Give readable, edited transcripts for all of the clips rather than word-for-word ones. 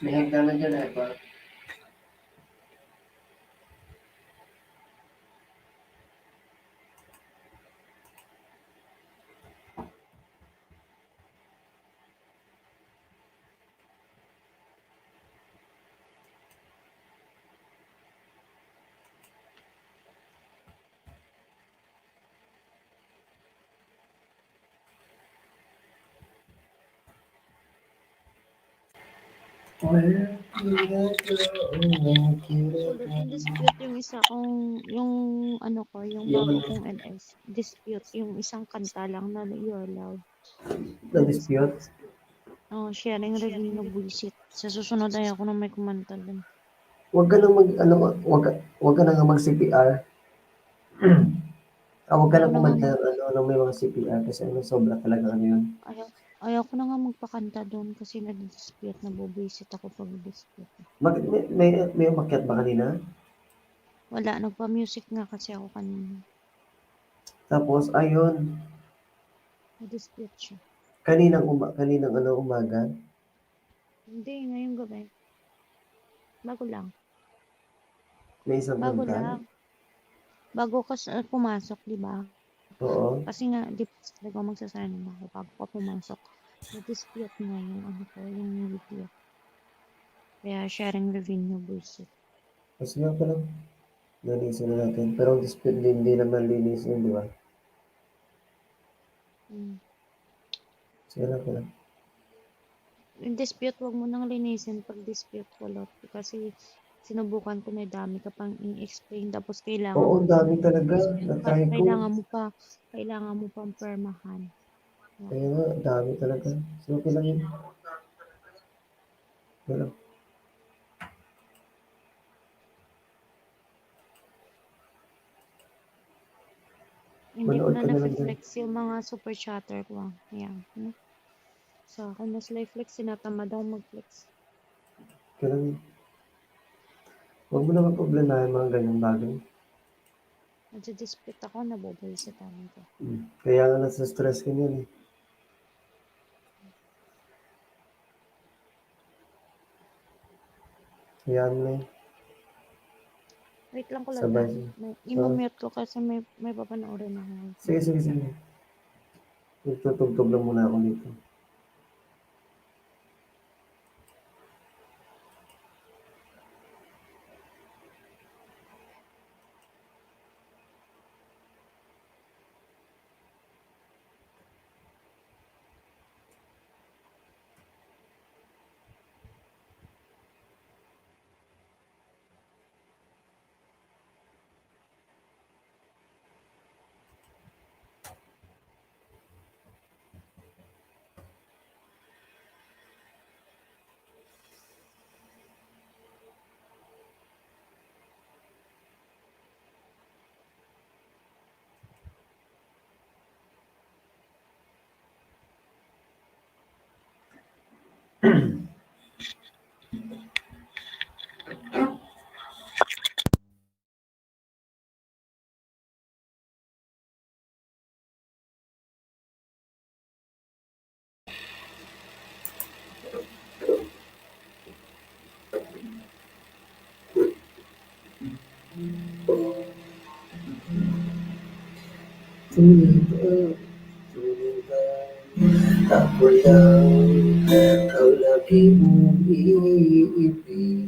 May hagdanan dyan eh, pa. Sulod yung dispute yung isa kong, yung ano ko, yung bago kong LS. Dispute, yung isang kanta lang na Your Love. Na-dispute? Oh, sharing revenue bullshit. Sa susunod ay ako na may kumanta dun. Huwag ka nang wag ka nang mag-CPR. Huwag ka nang kumanta ng may mga CPR kasi sobra talaga ano yun. Ayaw ko na nga magpakanta doon kasi nag-dispute, nabubuisit ako pag dispute. Bakit may umakyat ba kanina? Wala, nagpa-music nga kasi ako kanina. Tapos ayun, Na-dispute siya. kaninang umaga? Hindi, ngayong gabi. Bago lang. May isang Bago kanta? lang. Bago ka pumasok, di ba? Oo. Kasi nga, di ba magsasign na ako bago ka pumasok. Na-dispute nga yung ano ko, yung video. Kaya sharing revenue bullshit. Kasi nga pala, linisin na natin. Pero ang dispute hindi naman linis yun, di ba? Sige lang pala. Yung dispute, wag mo nang linisin pag dispute kulot. Kasi sinubukan ko, may dami ka pang i-explain. Tapos kailangan Oo, mo ang pang dami talaga. Na-try ko. kailangan mo pang permahan. Kaya nga, ang dami talaga. So, okay lang yun. Pero, Hindi ko manood na ka na lang dyan. na-flex yung mga super chatter ko. Ayan. Sa akin, mas life-flex, sinatamad ako mag-flex. Kaya lang yun. Huwag mo naman problemahin mga ganyang bagay. Nag-dispute ako, nabubuhay sa tanan ko. Kaya nga nasa stress ka niyan eh. Hayaan mo eh. Wait lang ko lang. Sabay. I-mute ko kasi may papanoorin ako. Sige. Tutugtog lang muna ako dito. Ako lang ang lagi mong iibig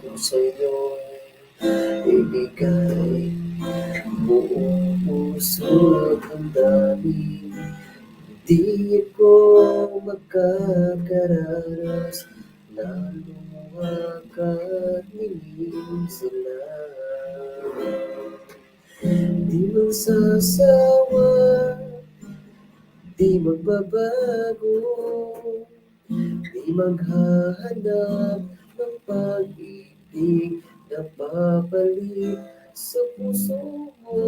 ko sa'yo'y ibigay buong puso at ang dami. Di ko magkakaranas na lumakat ningin sila. Di magsasawa, di magbabago, di maghahanap ng pag-ibig na babalik sa puso mo.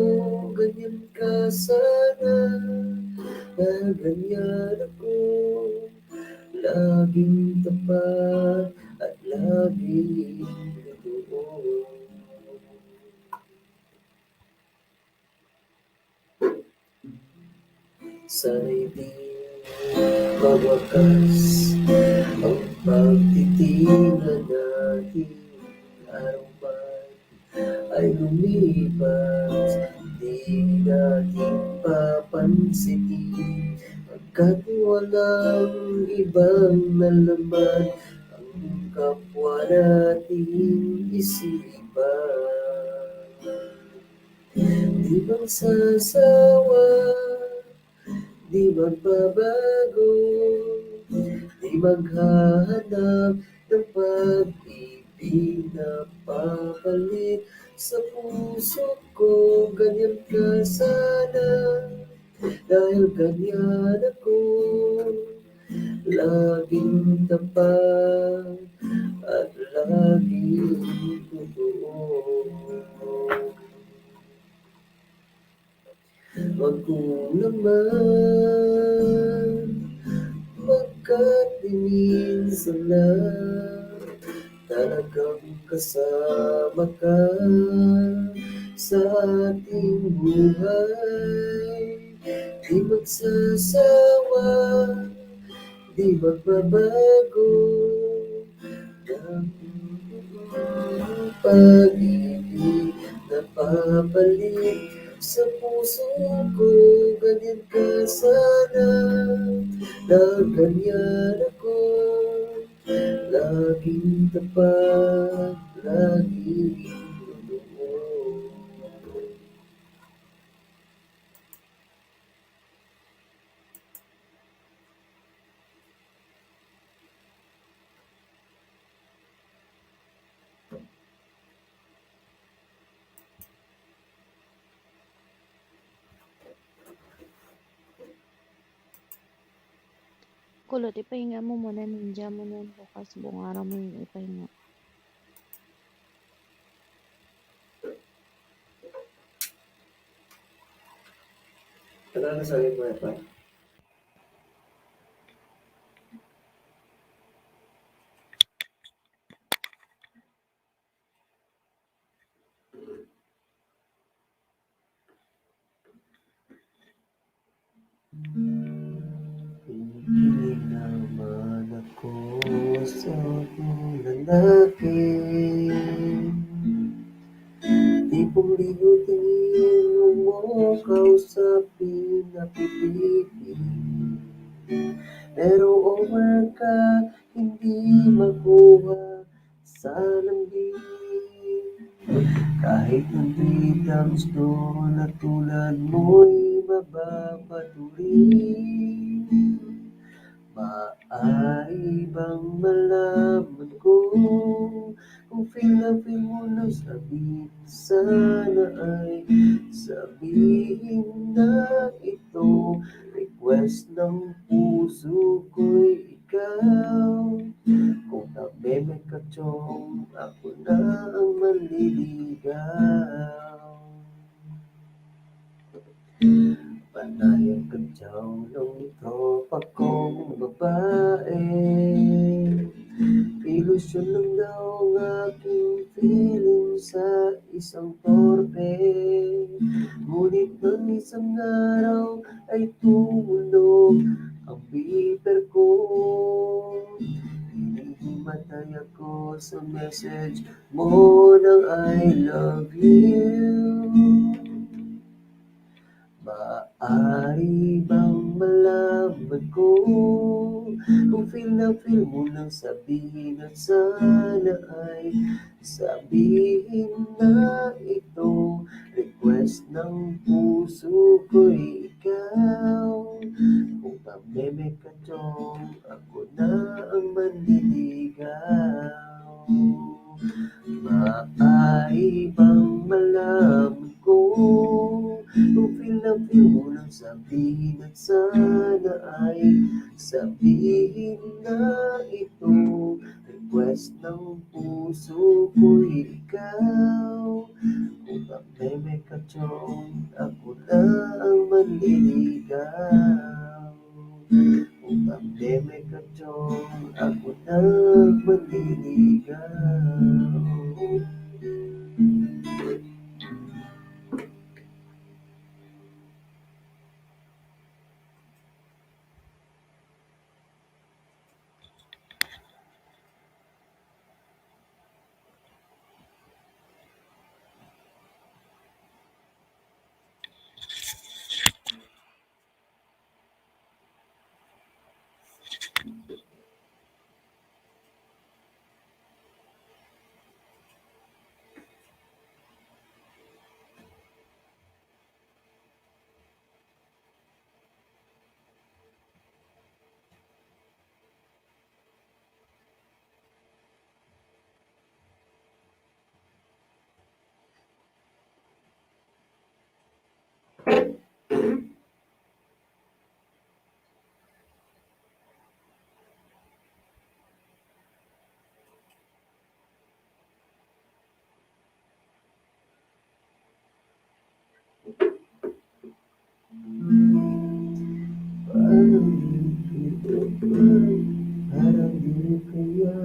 Ganyan ka sana, na ganyan ako, laging tapat at laging totoo. Sana'y di mawakas ang pagtitingan natin araw ba ay lumipas, di natin papansinin pagkat walang ibang nalaman ang kapwa nating isipan. Di magsasawa, di magbabago, di maghahanap ng pag-ibig na papalit sa puso ko. Ganyan ka sana, dahil ganyan ako, laging tapat at laging totoo. Wag kong naman magkatingin sana, talagang kasama ka sa ating buhay. Di magsasawa, di magbabago, ang pag-ibig na papalik sa puso ko. Ganyan ka sana, na ganyan ako, laging tapat, laging totoo. Kulot, ipahinga mo muna, ninja mo yan bukas. Buong araw mo yung ipahinga. Ano na sabi mo, Epa? Hindi naman ako sa lalaki, tipong ligo-tingin mo kausapin na pipipi. Pero over ka, hindi makuha sa lambing. Kahit nandito ang gusto na tulad mo'y mababaturin. Maaari bang malaman ko kung feel na feel mo na sabihin, sana ay sabihin na ito. Request ng puso ko'y ikaw. Kung nabebe ka chong, ako na ang manliligaw. Panayang kadyaw ng tropa kong babae, ilusyon lang daw ang aking feeling sa isang torpe. Ngunit ng isang araw ay tumulog ang beeper ko. Hinihimatay ako sa message mo ng I love you. Maaari bang malaman ko kung feel na feel mo nang sabihin at sana ay sabihin na ito. Request ng puso ko'y ikaw. Kung pameme ka chong, ako na ang manliligaw. Maaari bang malaman ko kung feel na feel mo nang sabihin at sana ay sabihin na ito. Request ng puso ko'y ikaw. Kung pameme ka chong, ako na ang manliligaw. Kung pameme ka chong, ako na ang manliligaw. Parang di kaya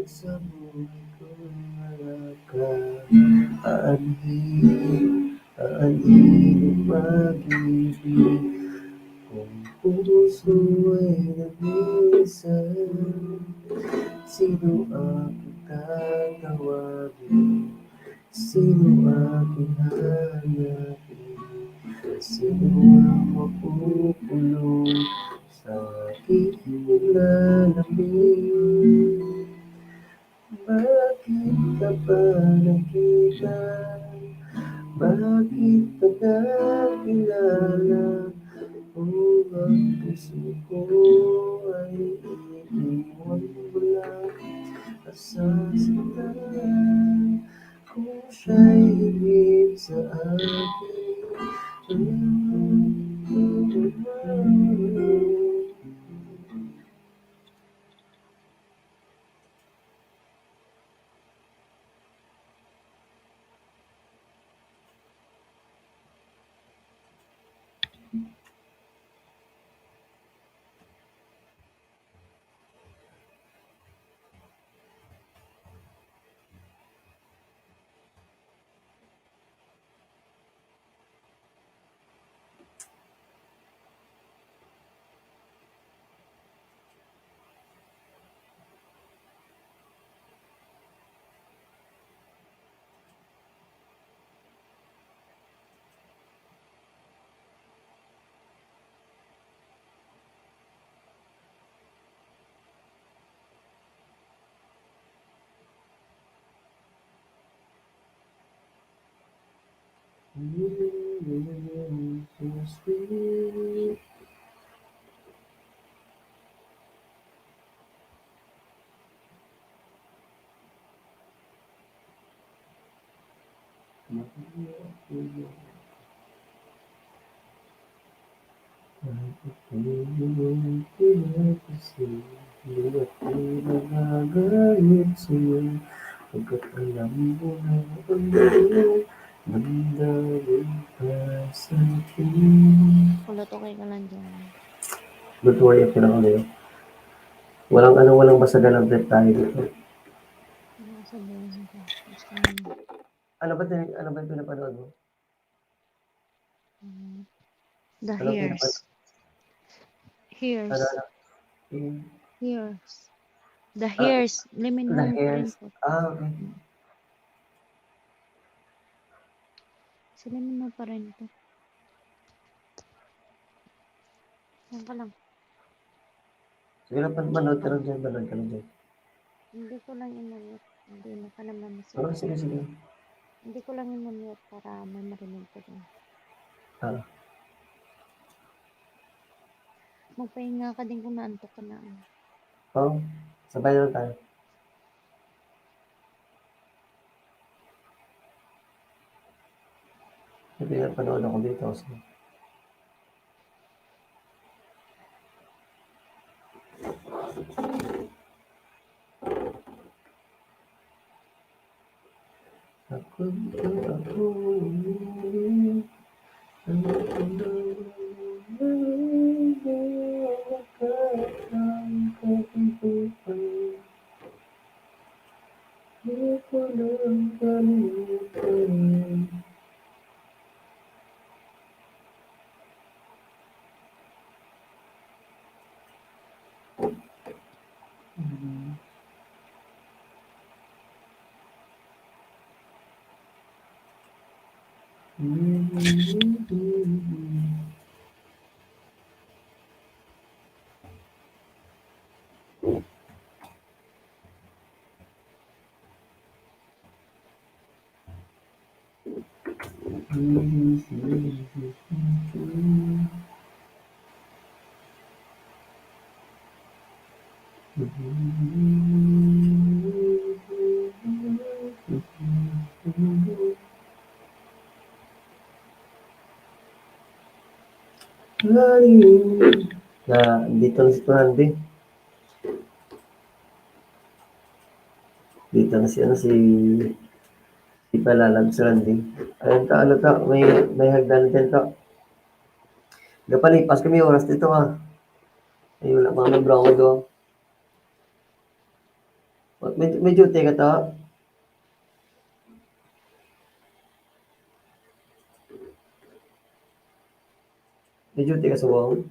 sa buhay ko wala ka. Aanhin ang pag-ibig kung puso ay nag-iisa. Sino aking tatawagin? Sino aking hanapin? Sino ang mapukulong sa aking lalamin? Bakit ka ba nakita? Bakit ka nakilala? Kung ang puso ko ay iniwan mo lang nasasaktan. Kung siya'y higit sa akin. So sweet. Hindi ako nagagalit sa'yo pagkat alam mo na ang iyong damdamin para sa'kin. Kulot, okay ka lang dyan. Don't worry, okay lang ulit. Walang masagalang trip tayo dito. Ano ko sabihin ko? Gusto mo. Ano ba yung pinapanood mo? The Ano hairs. Ano? Hairs. Yung Hairs. The hairs. Limin The mo pa rin Hairs. po. Okay. Silimin mo pa rin ito. Yan ka lang. Sige lang, manood ka lang dyan. Hindi ko lang in-mute. Hindi mo ka naman Oh, masira. sige. Hindi ko lang in-mute para may marinig ko din. Ah. Magpahinga ka din kung naantok ka na. Oh, sabay na tayo. Hindi na panood ako dito. So. Ako Dito na si Randy. Dito na si Palalag si Randy. Ayun ta, ano ta, may hagdan din ta. Gapalipas kami oras dito Ay, wala mga brown do. May duty ka ta. May duty ka sa wong.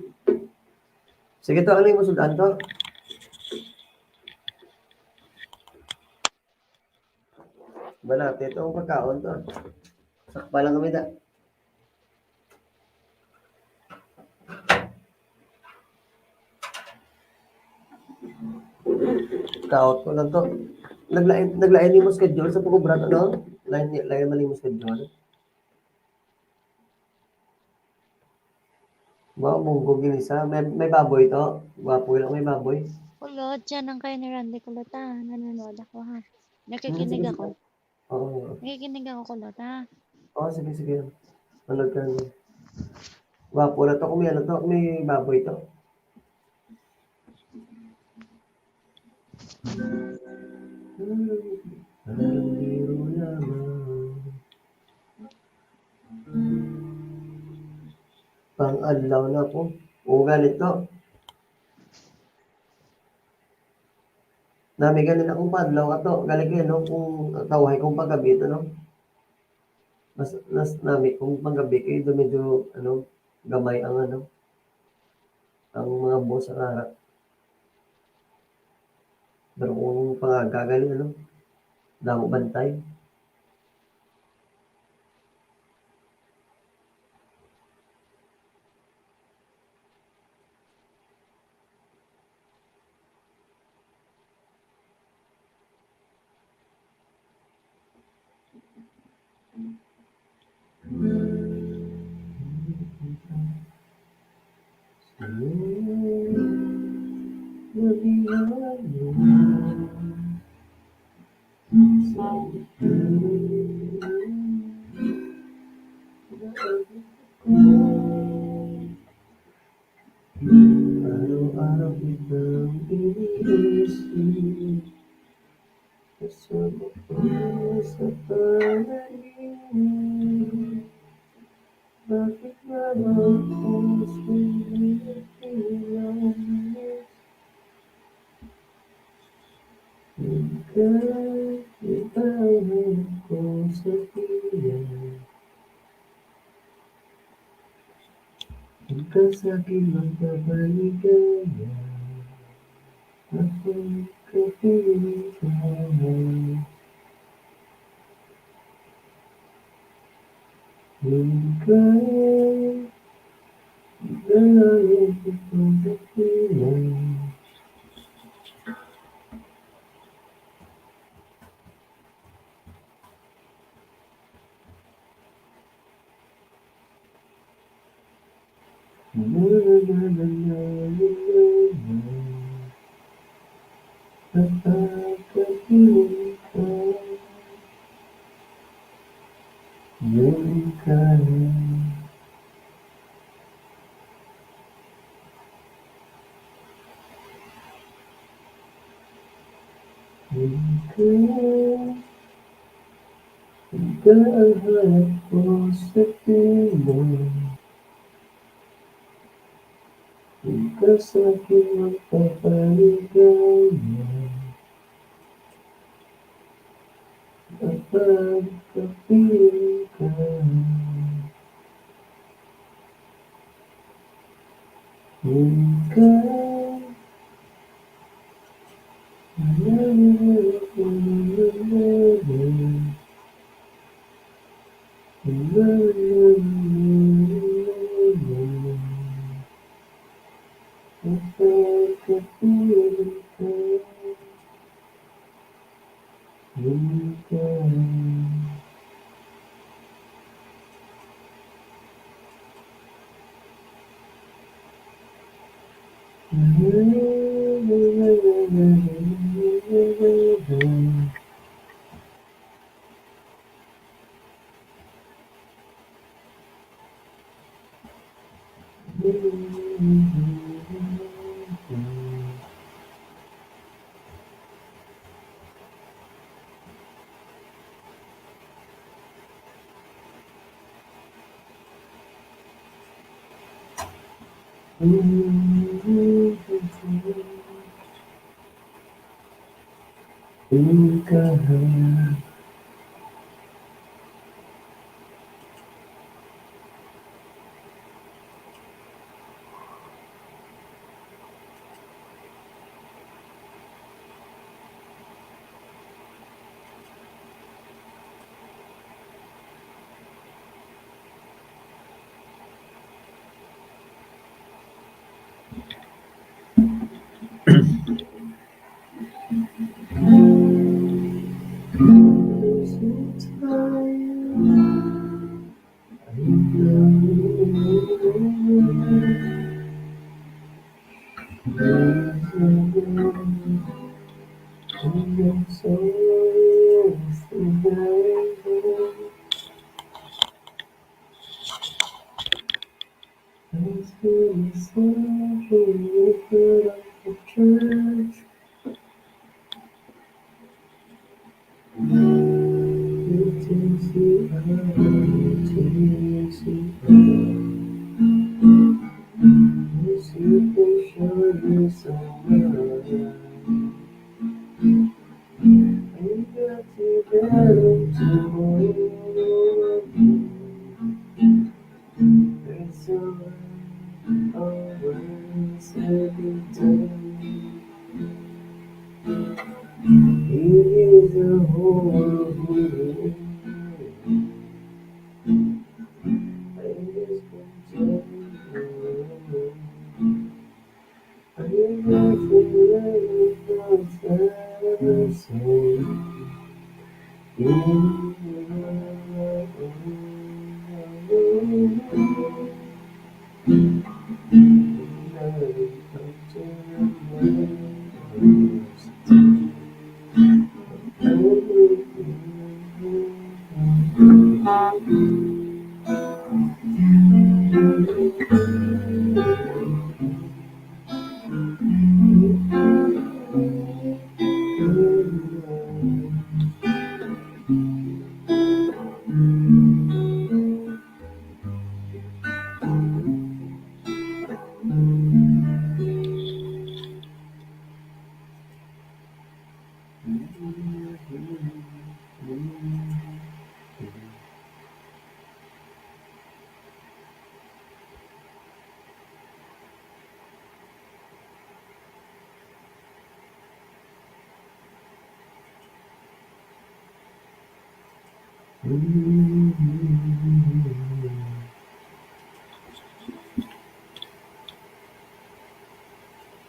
Sige to, ano yung masudan to? Balate ito ang pagkaon to. Sakpa lang kami da. Kaot ko lang to. Naglain ni mo schedule sa pagkubrat, ano? Lain mali mo schedule. Wow, munggog yun isa. May baboy to. Gwapo lang may baboy. Kulot, dyan ang kayo ni Randy Kulot ha. Nanonood ako ha. Sige, Nakikinig sige. ako. Oo. Nakikinig ako Kulot ha. Oo, sige, sige. Manood ka naman. Gwapo na to. Kung may ano to, may baboy to. Ang biro lamang. Pang-adlaw na po. O ganito. Nami ganin akong padlaw ato. Galing kayo, no? Kung tawahay kong paggabi ito, no? Mas nami kung paggabi kayo, medyo, ano, gamay ang, ano, ang mga boss sa harap. Pero kung pangagaling, ano, damo bantay. Araw-araw kitang iniisip. Kasama ko sa panaginip. Bakit nga ba ang sumisilang? Ikaw, itahan ko sa tiyan. Ikaw sa'kin magpapaligaya. Ako'y kapiling ka na. Ikaw, dalawin ko sa tiyan. Napakapiling ka. Ikaw. Ikaw ang hanap ko sa tingin. Ikaw sa'kin magpapaligaya. Kapag kapiling ka. Ikaw. Kapag kapiling ka. Ikaw.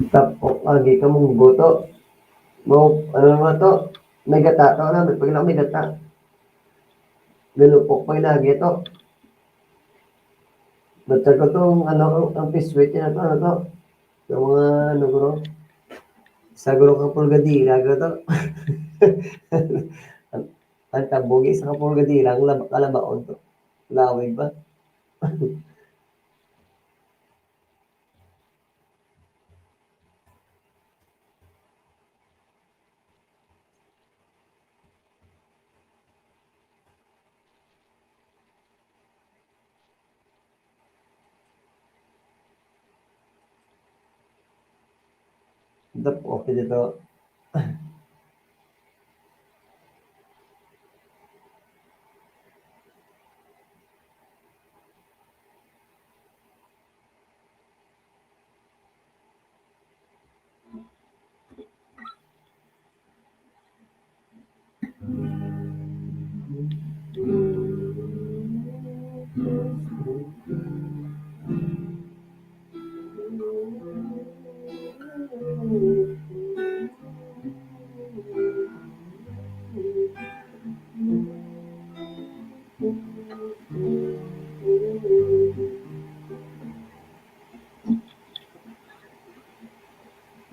Tapok lagi ka mong buto. Mo ano naman to? May gata to na, pag lang may gata. Lulupok pa lagi to. Batsa ko tong ano, ang piswit na to, ano to? Yung mga ano bro, sa guro ka pulgadira ko to. Ang tabugi sa kapulgadira, ang kalabaon to. Lawig ba? Tapok dito.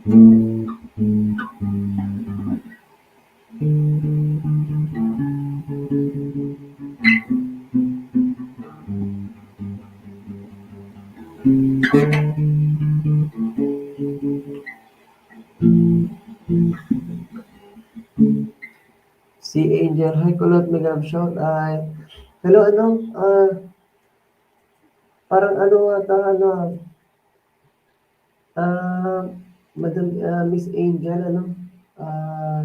Si Angel, hi Kulot, may ganap shout. Ay, hello, ano? Parang ano ata, ano, Madam, Miss Angel, ano? Ah,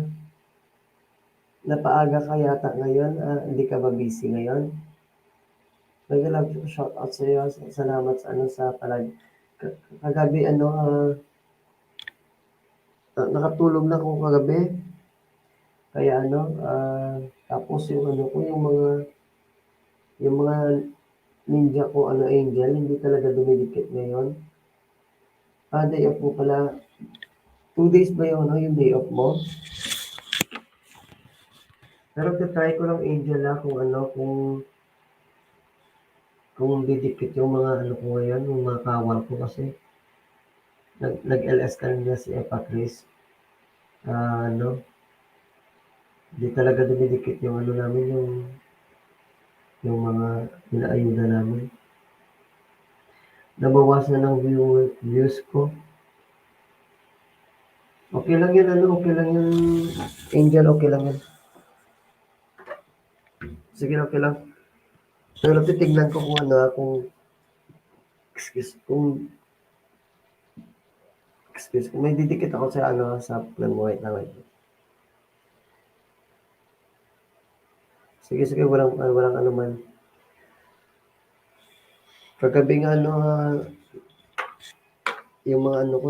napaaga ka yata ngayon. Hindi ka ba busy ngayon? May ganap shout out sa iyo. Salamat sa ano sa palag. Kagabi, ano, nakatulog na ako kagabi. Kaya ano, tapos yung ano ko, yung mga ninja ko, ano, Angel, hindi talaga dumidikit ngayon. Day off mo pala. 2 days ba yung, ano, yung day off mo? Pero try ko lang, Angel, kung ano, kung didikit yung mga ano ko ngayon, yung mga kawal ko kasi nag-LS kanina si Epa Chris. Ano, di talaga dumidikit yung ano namin, yung mga pinaayuda namin. Nabawasan ng views ko. Okay lang yan, ano, okay lang yan, Angel, okay lang yan. Sige, okay lang. Pero titignan ko kung ano, kung may didikit ako sa ano, sa plan mo, wait lang, wait. Sige, walang ano man. Kagabi nga, ano, yung mga ano ko,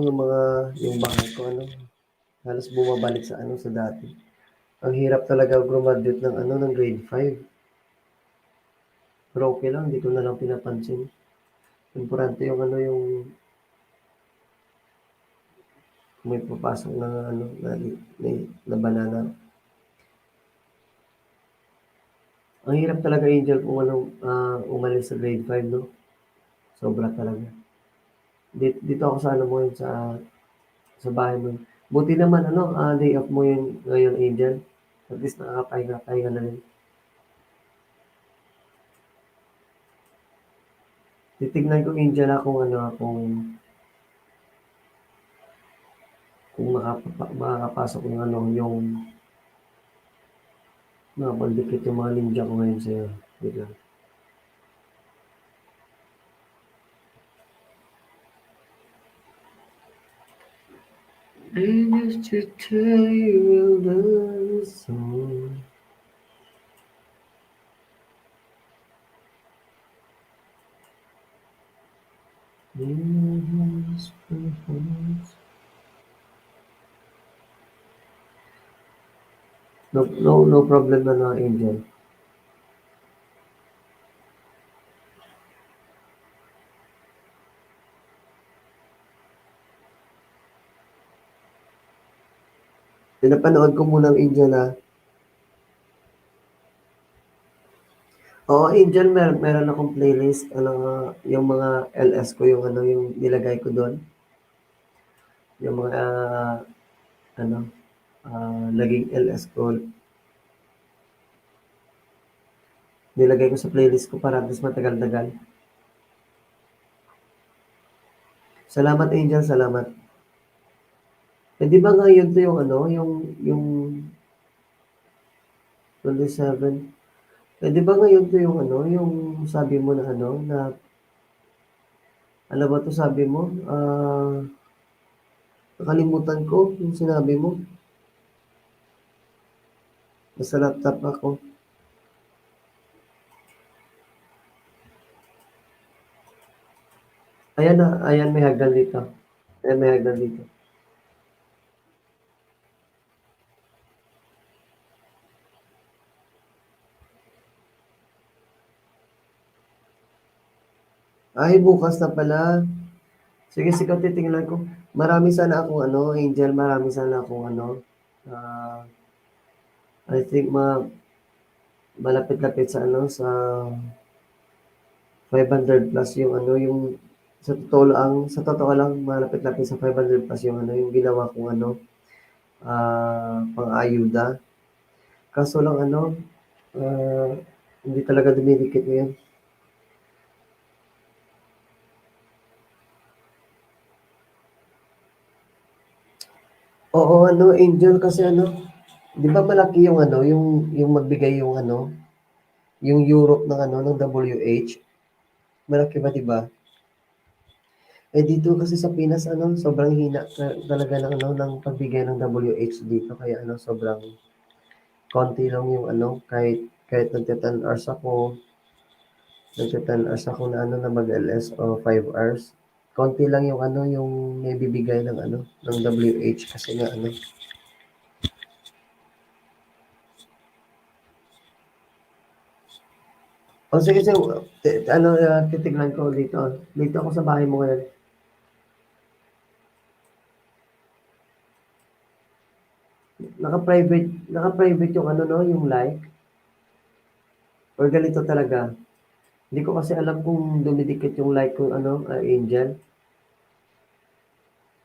yung bahay ko, ano, halos bumabalik sa ano, sa dati. Ang hirap talaga graduate ng ano, ng grade 5. Pero okay lang, hindi ko na lang pinapansin. Importante yung ano, yung may papasok na ano, na banana. Ang hirap talaga, Angel, kung ano, umalis sa grade 5, no? Sobra talaga. Dito ako sa ano mo yun, sa bahay mo. Buti naman, ano, day off mo yun ngayon, Angel. At least nakakapahinga na rin. Titignan ko, Angel, kung ano, kung makakapasok yung ano, yung makapagdikit yung mga ninja ko ngayon sa'yo. Wait lang. I used to tell you I love song. No problem na, Angel. Pinapanood ko muna ang Angel, Oo, Angel, meron akong playlist, ano, yung mga LS ko, yung ano, yung nilagay ko doon. Yung mga, ano, naging LS ko. Nilagay ko sa playlist ko para at least matagal-tagal. Salamat, Angel, salamat. Di ba ngayon to yung ano, yung 27? Di ba ngayon to yung ano, yung sabi mo na ano, na, ano ba to sabi mo? Nakalimutan ko yung sinabi mo. Nasa laptop ako. Ayan, may hagdan dito. Ayan, may hagdan dito. Ay, bukas na pala. Sige, titingnan ko. Marami sana akong ano, Angel, marami sana akong ano, I think malapit-lapit sa ano, sa 500 plus yung ano, yung Sa totoo lang malapit-lapit sa 500 plus yung ano, yung ginawa kong ano, pang-ayuda. Kaso lang ano, ah, hindi talaga dumidikit ngayon. Oo, ano, Angel, kasi ano, 'di ba malaki yung ano, yung magbigay yung ano, yung Europe ng ano, ng WH, malaki ba, 'di ba? Eh, dito kasi sa Pinas ano, sobrang hina talaga ng ano, ng pagbigay ng WH dito kaya ano, sobrang konti lang yung ano, kahit nagte-10 hours ako, nagte-10 hours ako na ano, na mag-LS o 5 hours, konti lang yung ano, yung naibibigay ng ano, ng WH kasi nga ano. O sige, sige, ano, titignan ko dito. Dito ako sa bahay mo ngayon. Naka-private yung ano, no, yung like. Or ganito talaga. Hindi ko kasi alam kung dumidikit yung like ko, ano, Angel.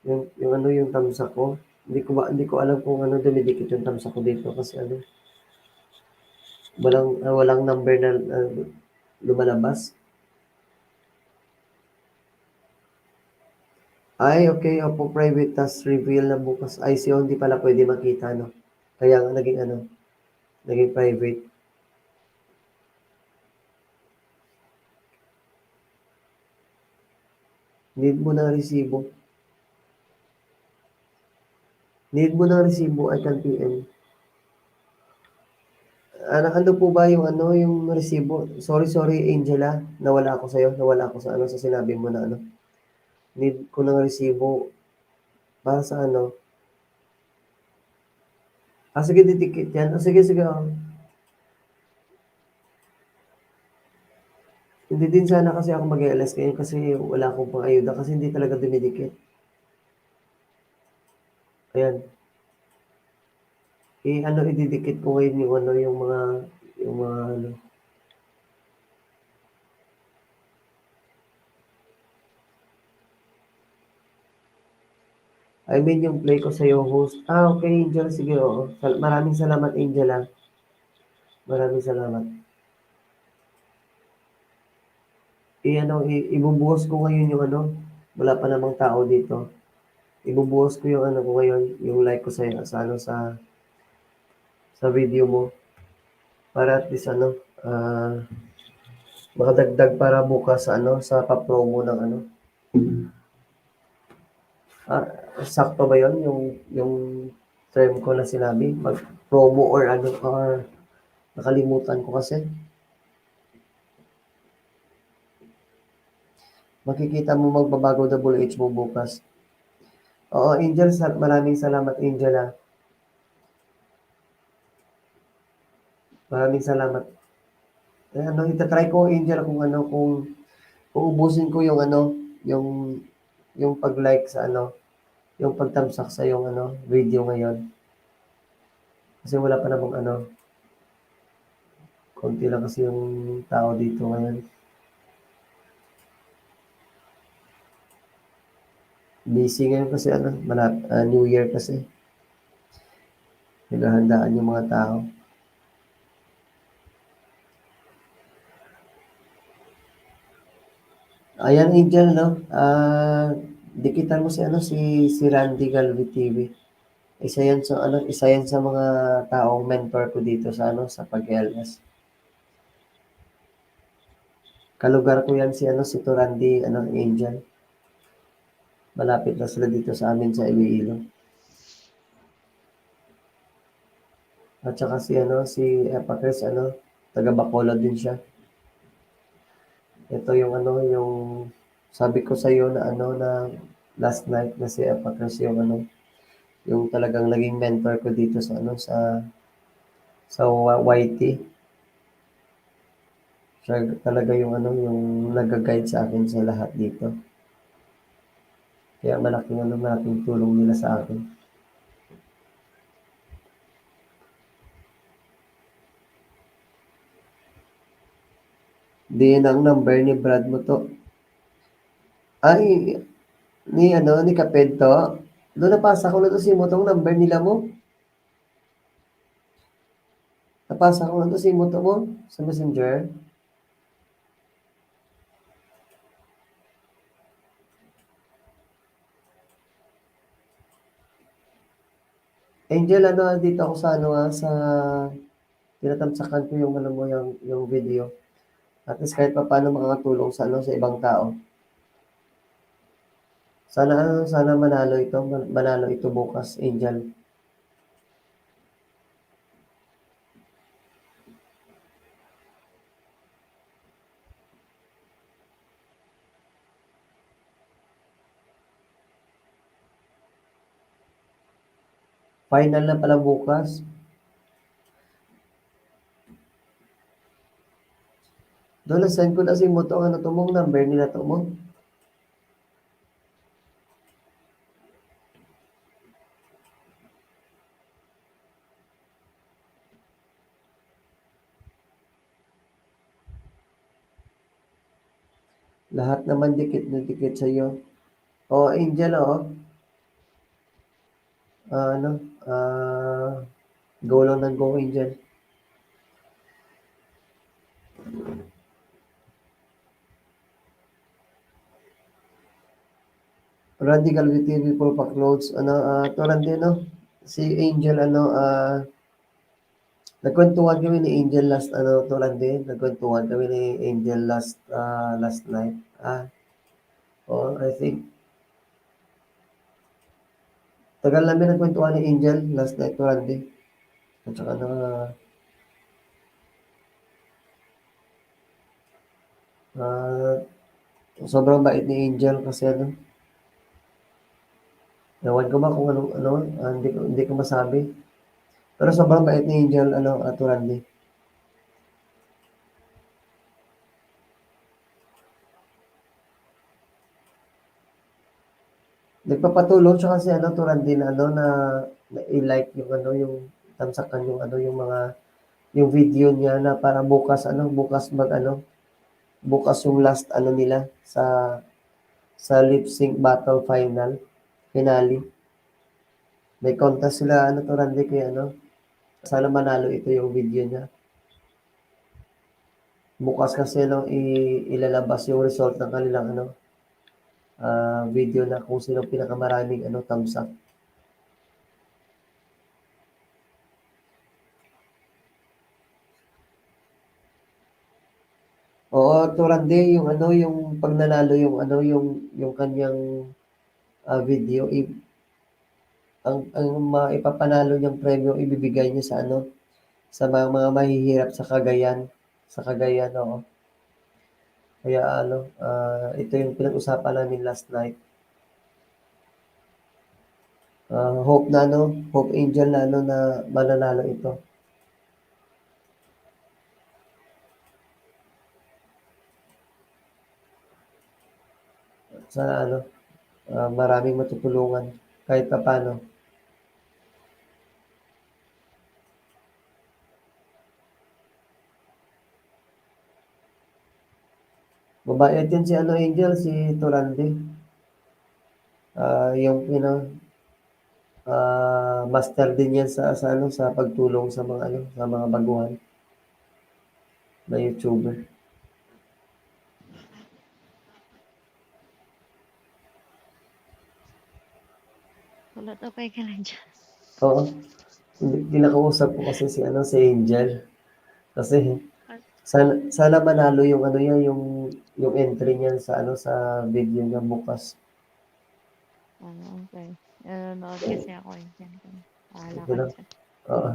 Yung ano, yung tamsa ko. Hindi ko alam kung ano dumidikit yung tamsa ko dito kasi ano, walang number na lumalabas. Ay, okay, opo, private task reveal na bukas. Ay, siya hindi pala pwede makita, no? Kaya nga naging ano, naging private. Need mo ng resibo. Need mo ng resibo, I can PM. Ano po ba yung ano, yung resibo? Sorry, sorry, Angela. Nawala ako sa'yo. Nawala ako sa ano, sa sinabi mo na ano. Need ko ng resibo. Para sa ano? Sige, didikit yan. Sige, sige. Hindi din sana kasi ako mag-LS ngayon kasi wala akong pang-ayuda kasi hindi talaga dumidikit. Ayan. Ano, ididikit ko ngayon yung ano, yung mga ano. I mean, yung play ko sa'yo, host. Okay, Angel. Sige, oo. Maraming salamat, Angela. Maraming salamat. Ano, ibubuhos ko ngayon yung ano, wala pa namang tao dito. Ibubuhos ko yung ano ko ngayon, yung like ko sa video mo para at least ano, makadagdag para bukas sa ano, sa pa-promo ng ano. Ah, sakto ba 'yon yung term ko na sinabi, mag-promo or ano, or nakalimutan ko kasi. Makikita mo magbabago WH mo bukas. Oo, Angel, maraming salamat, Angel, ah. Maraming salamat. Ano, ita-try ko, Angel, kung ano, kung uubusin ko yung ano, yung yung pag-like sa ano, yung pagtamsak sa yung ano, video ngayon. Kasi wala pa namang ano, konti lang kasi yung tao dito ngayon. Busy ngayon kasi ano, New Year kasi. Naghahandaan yung mga tao. Ayan, Angel, no? Dikitan mo si ano, si Randy Galvez TV. Isa yan sa mga taong mentor ko dito sa ano, sa pag-LS. Kalugar ko yan si ano, si Randy, ano, Angel. Malapit na sila dito sa amin sa Iloilo. At saka si ano, si Epacres, ano, taga Bacolod din siya. Ito yung ano, yung sabi ko sa iyo na ano, na last night na si Epacres yung ano, yung talagang naging mentor ko dito sa ano, sa YT. Siya talaga yung ano, yung nag-guide sa akin sa lahat dito. Kaya malaking tulong nila sa akin. Di yun ang number ni Brad mo to. Ay, ni Kapento. Doon napasa ko na to si mo tong number nila mo. Napasa ko na to si mo to mo sa Messenger. Angel, dito ako sa sa tinatamsakan ko yung mo yung video. At least kahit papaano makakatulong sa sa ibang tao. Sana manalo ito bukas, Angel. Final na pala bukas. Doon na-send ko na si mo to, to mong number nila to mo. Lahat naman dikit na dikit sa iyo. Oh, Angel, oh. Ano, go lang ng go, Angel. Radical TV for pa-clothes. To Randy, no? Si Angel, nagkwentuhan kami ni Angel last, to Randy. Nagkwentuhan kami ni Angel last night. I think. Tagal namin nagkwentuhan ni Angel last night, to Randy. At saka sobrang bait ni Angel kasi ewan ko ba kung hindi ko masabi. Pero sobrang bait ni Angel, to Randy. Nagpapatulong siya kasi to Randy na na i-like yung tamsakan yung mga yung video niya na para bukas bukas yung last nila sa lip sync battle finale. May contest sila to Randy kaya sana manalo ito yung video niya. Bukas kasi ilalabas yung result ng kanilang video na kung sino pinakamaraming thumbs up. Oo, to Randy, yung pag nanalo yung kanyang video, ang maipapanalo niyang premyo ibibigay niya sa mga mahihirap sa Cagayan, oo. Kaya ito yung pinag-usapan namin last night. Hope Angel na mananalo ito. Sana maraming matutulungan kahit paano. Babae din si Angel, si Turandi. Yung master din yan sa pagtulong sa mga sa mga baguhan na YouTuber. Wala to kay ka lang dyan. Oo. Kinakausap ko kasi si Angel. Kasi sana manalo yung yung entry niya sa video niya bukas. Okay. Nanonood kasi ako dyan. Wala Sige ka lang. dyan. Oo.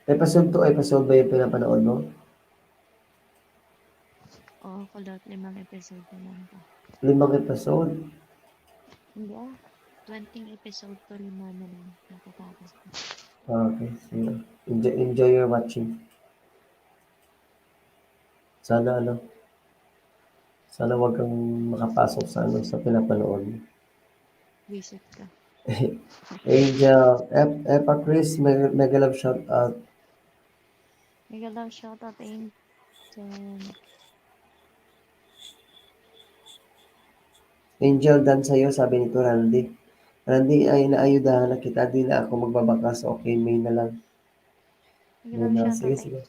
Episode ba yung pinapanood mo? Oo, kulot 5 episode na lang to. 5 episode? Hindi 20 episode to 5 na lang. Nakatapos ko. Okay, sige. Enjoy your watching. Sana wag kang makapasok sa pinapanood mo. Visit ka. Angel, Epa Chris, mega love shout out. Mega love shoutout send. Angel Dan sa'yo, sabi nito Randy. Randy, ay naayudahan na kita. Di na ako magbabakas. Okay, May na lang. Sige May lang na. siya, Sige, tatay. sige.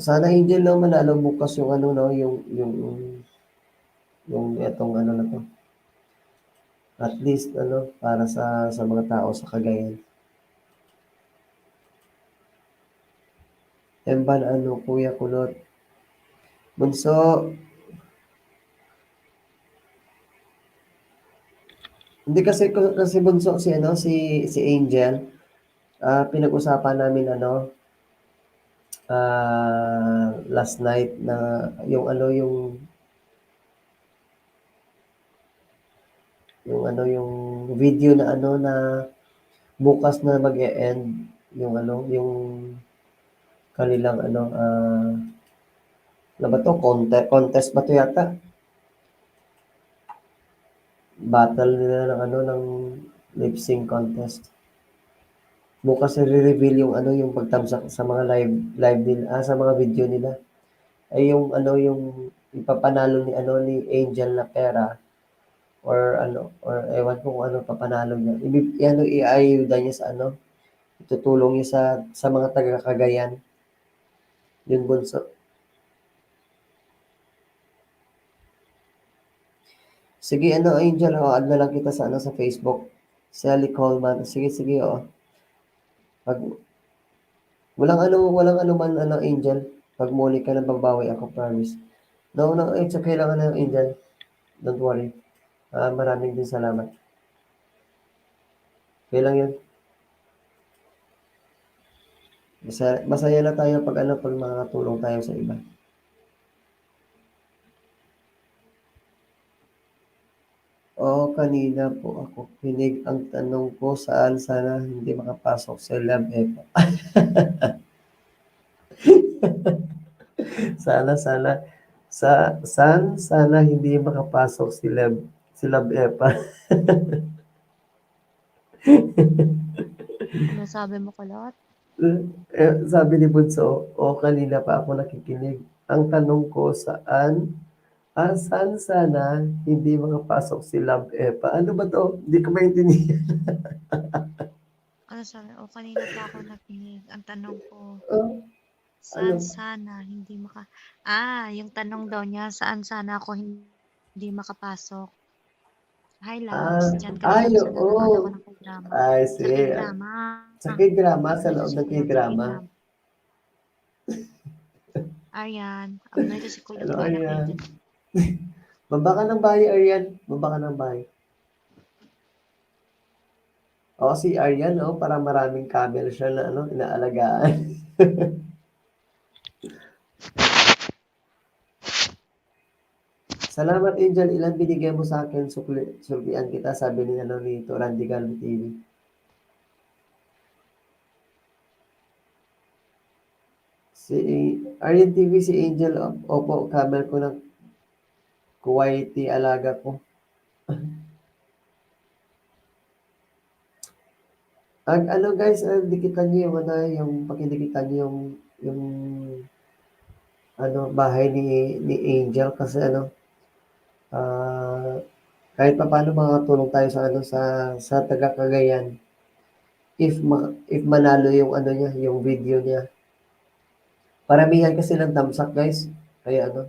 Sana Angel no, manalo bukas yung ano no, yung etong ano na to. At least ano, para sa mga tao sa Cagayan. Emban ano, Kuya Kulot. Bunso, hindi kasi bunso si ano, si Angel. Pinag-usapan namin ano, last night na yung ano, yung video na ano na bukas na mag-e-end yung ano, yung kanilang ano, ano ba to? Contest ba to yata? Battle nila ng ano, ng lip sync contest. Bukas i-reveal yung ano, yung pagtamsak sa mga live nila, sa mga video nila. Ay yung ano, yung ipapanalo ni ano ni Angel na pera or ano, or ewan ko kung ano papanalo niya. Ano, iayuda niya sa ano, itutulong niya sa mga taga Cagayan. Yun bunso. Sige ano Angel, add na lang kita sa ano sa Facebook. Sally Coleman. Sige, sige, oo. Pag walang ano man ano Angel. Pag muli ka na magbawi ako, promise. No, no, it's okay lang ano Angel. Don't worry. Maraming din salamat. Okay lang yun. Masaya na tayo pag ano, pag makakatulong tayo sa iba. Oo, kanina po ako kinig ang tanong ko saan sana hindi makapasok sa lab epo. Sana sana hindi makapasok si Lab Epa. Ano sabi mo, Kulot? Sabi ni Bunso, kanina pa ako nakikinig. Ang tanong ko saan sana hindi makapasok si Lab Epa? Ano ba to? Hindi ko maintindihan. Ano sabi? Kanina pa ako nakinig. Ang tanong ko, Oh, ano? saan sana hindi yung tanong daw niya, saan sana ako hindi makapasok? Hi, Ah, loves. Diyan ka na lang sa nanonood ako oo. ng K-drama. I Sa see. K-drama. Sa K-drama, sa Nandito loob si ng Kulot sa K-drama. K-drama. Ayan. Nandito si Kulot Ano, yung anak niya Aryan? dyan. Baba ka ng bahay, Aryan. Baba ka ng bahay. Si Aryan, parang maraming camel siya na ano, inaalagaan. Salamat, Angel. Ilan binigay mo sa akin? Suklian kita, sabi ni ano nito, Randy Galvin TV. Si Aryan TV, si Angel, opo, camel ko ng Kuwaiti alaga ko. Ano guys, dikitan niyo yung ano, yung pakidikitan niyo yung ano bahay ni Angel kasi ano kahit papaano makakatulong tayo sa ano sa taga Cagayan if manalo yung ano niya, yung video niya. Paramihan kasi ng tamsak guys. Kaya ano,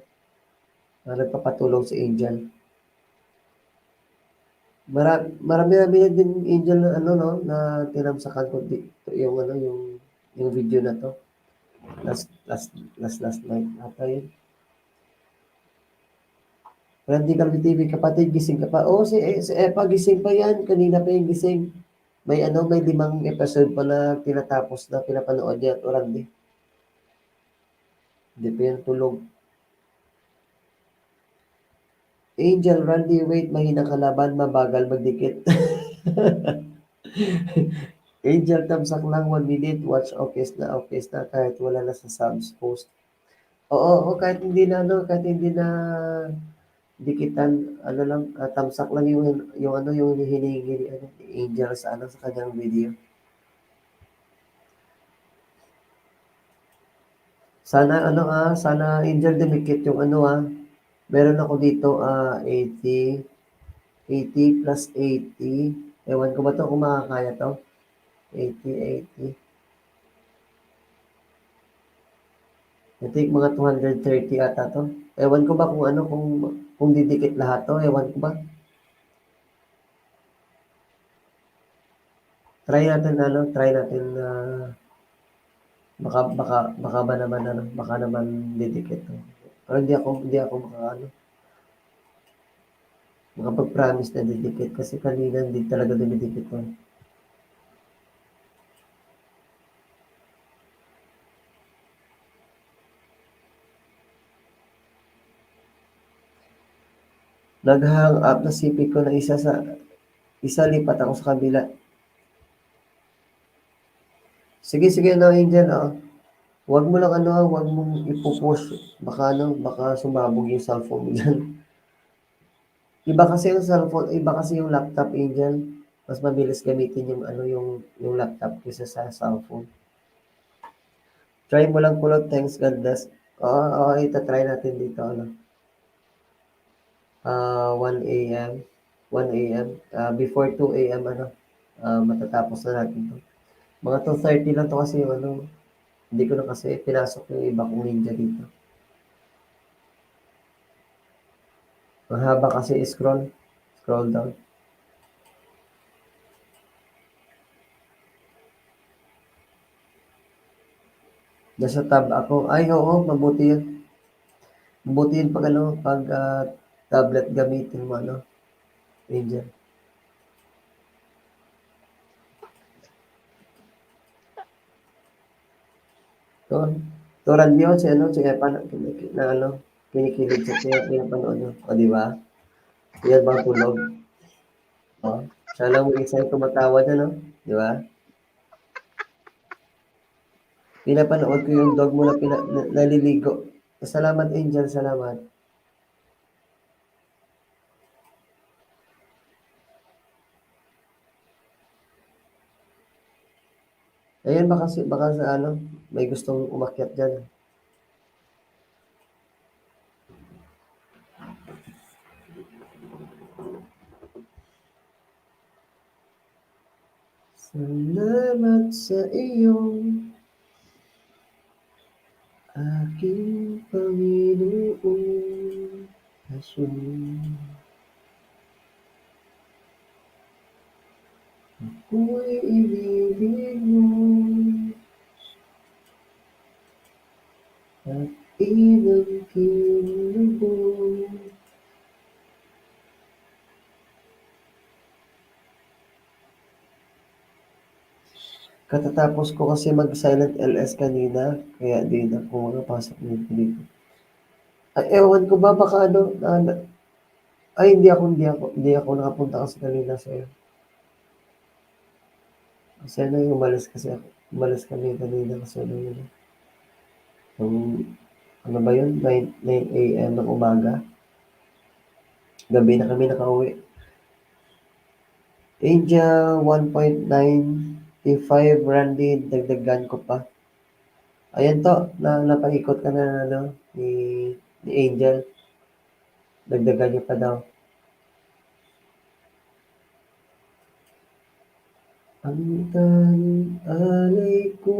nagpapatulong si Angel. Marami na din Angel na ano no na tinamsakan ko yung ano yung video na to. Last night ata yun. Randy Calvi TV, kapatid, gising ka pa. Si Epa, gising pa yan. Kanina pa yung gising. May 5 episode pa na tinatapos na pinapanood niya. O Randy. Hindi pa yan tulog. Angel, Randy, wait. Mahina kalaban, mabagal magdikit. Angel, tamsak lang 1 minute. Watch, okay na. Kahit wala na sa subs post. Oo, kahit hindi na, ano, kahit hindi na dikitan, ano lang, tamsak lang yung ano, yung hinihingi ni ano, ni Angel sa ano, sa kanyang video. Sana ano, sana Angel dumikit yung ano, meron ako dito, 80 plus 80. Ewan ko ba 'to kung makakaya 'to, 80. I think mga 230 ata 'to. Ewan ko ba kung ano, kung didikit lahat 'to, ewan ko ba. Try natin na baka ba naman ano, baka naman didikit 'to. Pero hindi ako makapag-promise na didikit kasi kanina hindi talaga dumidikit 'to. Nag-hang up na CP ko na isa lipat ako sa kabila. Sige na Angel, Wag mo lang ano, wag mong ipo-push. Baka ano, baka sumabog yung cellphone mo diyan. Iba kasi yung laptop, Angel. Mas mabilis gamitin yung ano, yung laptop kaysa sa cellphone. Try mo lang kulot, thanks God bless. Oo, ita-try natin dito ano. 1 AM. 1 AM. Before 2 AM ano, matatapos na natin 'to. Mga 2:30 lang 'to kasi yung ano, hindi ko na kasi pinasok yung iba kong ninja dito. Mahaba kasi scroll down. Nasa tab ako. Ay, oo, mabuti yun. Mabuti yun pag ano, pag tablet gamitin mo, ano, Angel. To, Turan yun, si Epan, na ano, kinikilig sa pinapanood nyo. O, di ba? Yan bang tulog? O, siya lang mag-isa yung tumatawa dyan, no? Di ba? Pinapanood ko yung dog mo na naliligo. Salamat, Angel, salamat. Ayan, baka sa ano, may gustong umakyat dyan. Salamat sa iyong aking Panginoong Jesus. Ako'y ibibig mo at inangkin lubos. Katatapos ko kasi mag-silent LS kanina, kaya di na ako makapasok dito. Ay, ewan ko ba baka ano, ay hindi ako nakapunta kasi kanina sa'yo. Kasi ano yung umalis kami kanina kasi ano yun. Yung, ano ba yun, 9 AM ng umaga. Gabi na kami nakauwi. Angel 1.95 Randy, dagdagan ko pa. Ayan to, napaikot ka na ano, ni Angel. Dagdagan niyo pa daw. Ang tanging alay ko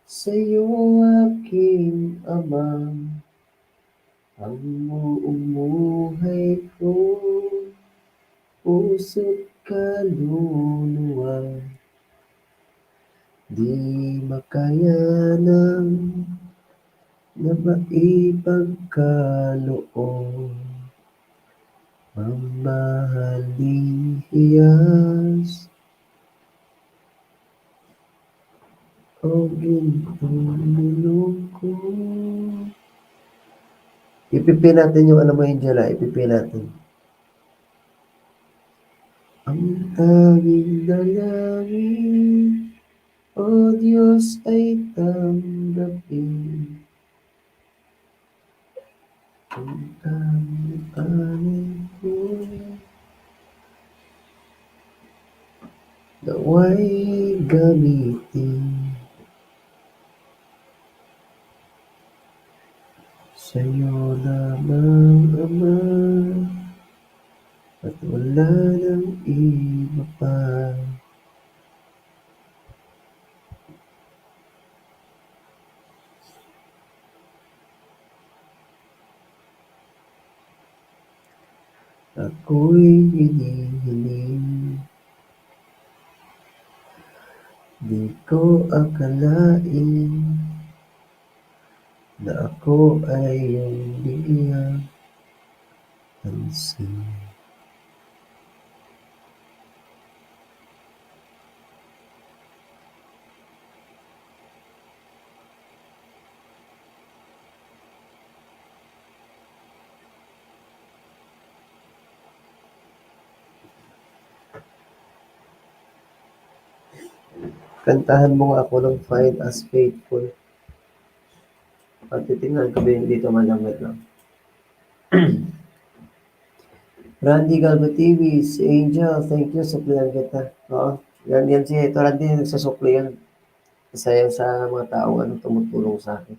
sa'yo aking Ama, ang buong buhay ko, puso't kaluluwa, di makayanang na maipagkaloob. Mamahaling hiyas o gintong luloko. Ipipi natin yung ano mo, Angela, ipipi natin. Ang tanging dalangin, O Diyos ay tanggapin. Ang tanging alay ko, nawa'y gamitin. Sa'yo lamang, Ama, at wala ng iba pa. Ako'y hinihiling, di ko akalain na ako ay iyong biglang pansin. Kantahan mo nga ako ng Find Us Faithful. At titingnan ko ba yung dito malamit lang. Randy Galvativi, si Angel, thank you, suplihan kita. Oo, yan si ito Randy, nagsasukli yan. Isa yan sa mga taong tumutulong sa akin.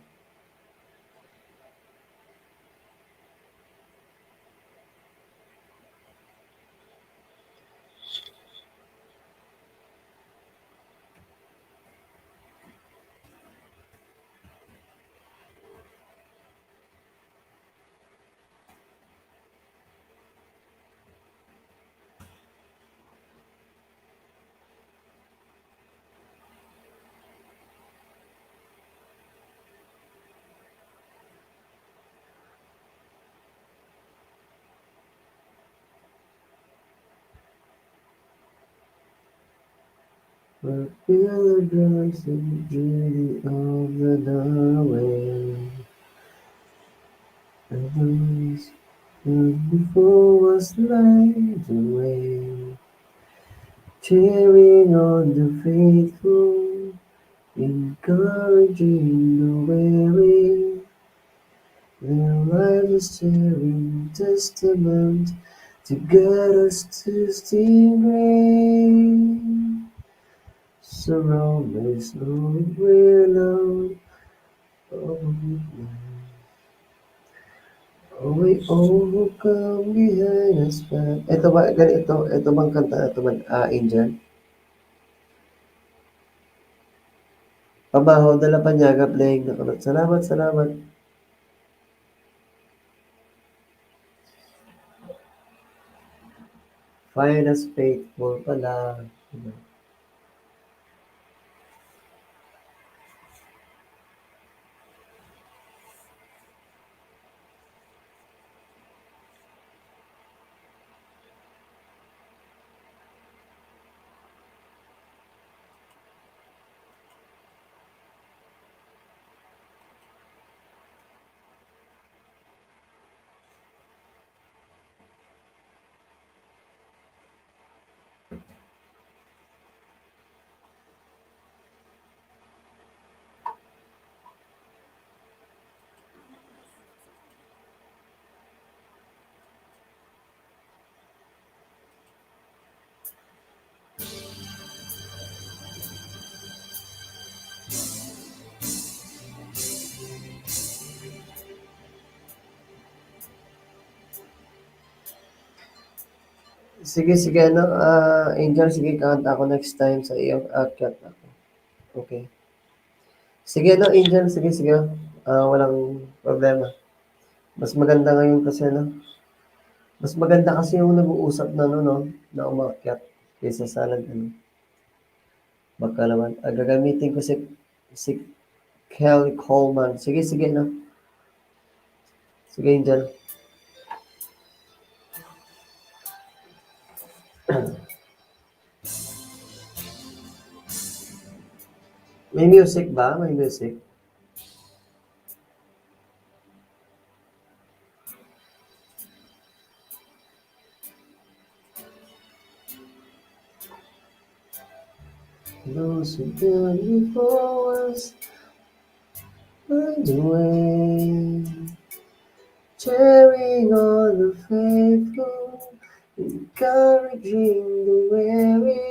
Feel the grace and beauty of the doorway. And those who before was light away. Cheering on the faithful, encouraging the weary. Their lives a stirring testament to guide us to still grace. Surround us, Lord, we're alone. Oh, we overcome behind us back. Ito ba, ganito, ito bang kanta na ito man, Angel? Pabaho, dala panyaga, playing na kulot. Salamat, salamat. Find us faithful pala. Sige, sige, Angel, sige, kanta ako next time sa iyo. Akyat ako. Okay. Sige, Angel, sige, sige. Walang problema. Mas maganda ngayon kasi, mas maganda kasi yung nag-uusap na, na umakyat kaysa sa baka naman. Gagamitin ko si Kelly Coleman. Sige, sige, Sige, Angel. May music ba? May music? Those who gone before us find a way, cheering on the faithful, encouraging the weary.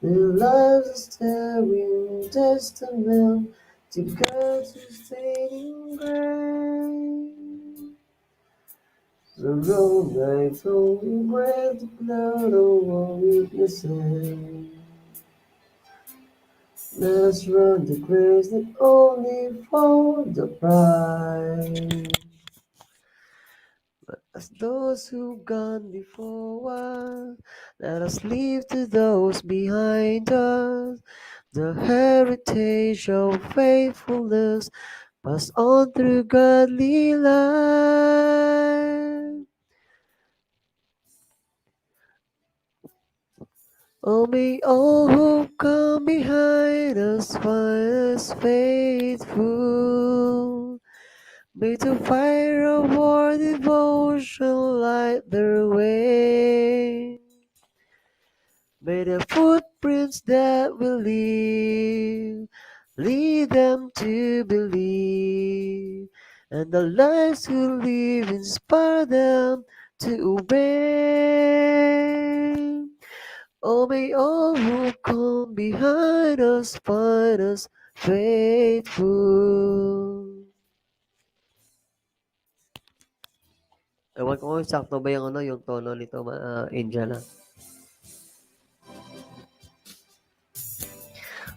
Their lives a stirring testament to God's sustaining grace. The road I only breath the blood of our weaknesses. Let us run the grace that only for the prize. But as those who've gone before us, let us leave to those behind us the heritage of faithfulness passed on through godly life. Oh, may all who come behind us find us faithful. May the fire of our devotion light their way. May the footprints that we leave lead them to believe, and the lives we live inspire them to obey. Oh, may all who come behind us find us faithful. Ewan ko kung sakto ba yung yung tono nito, Angela.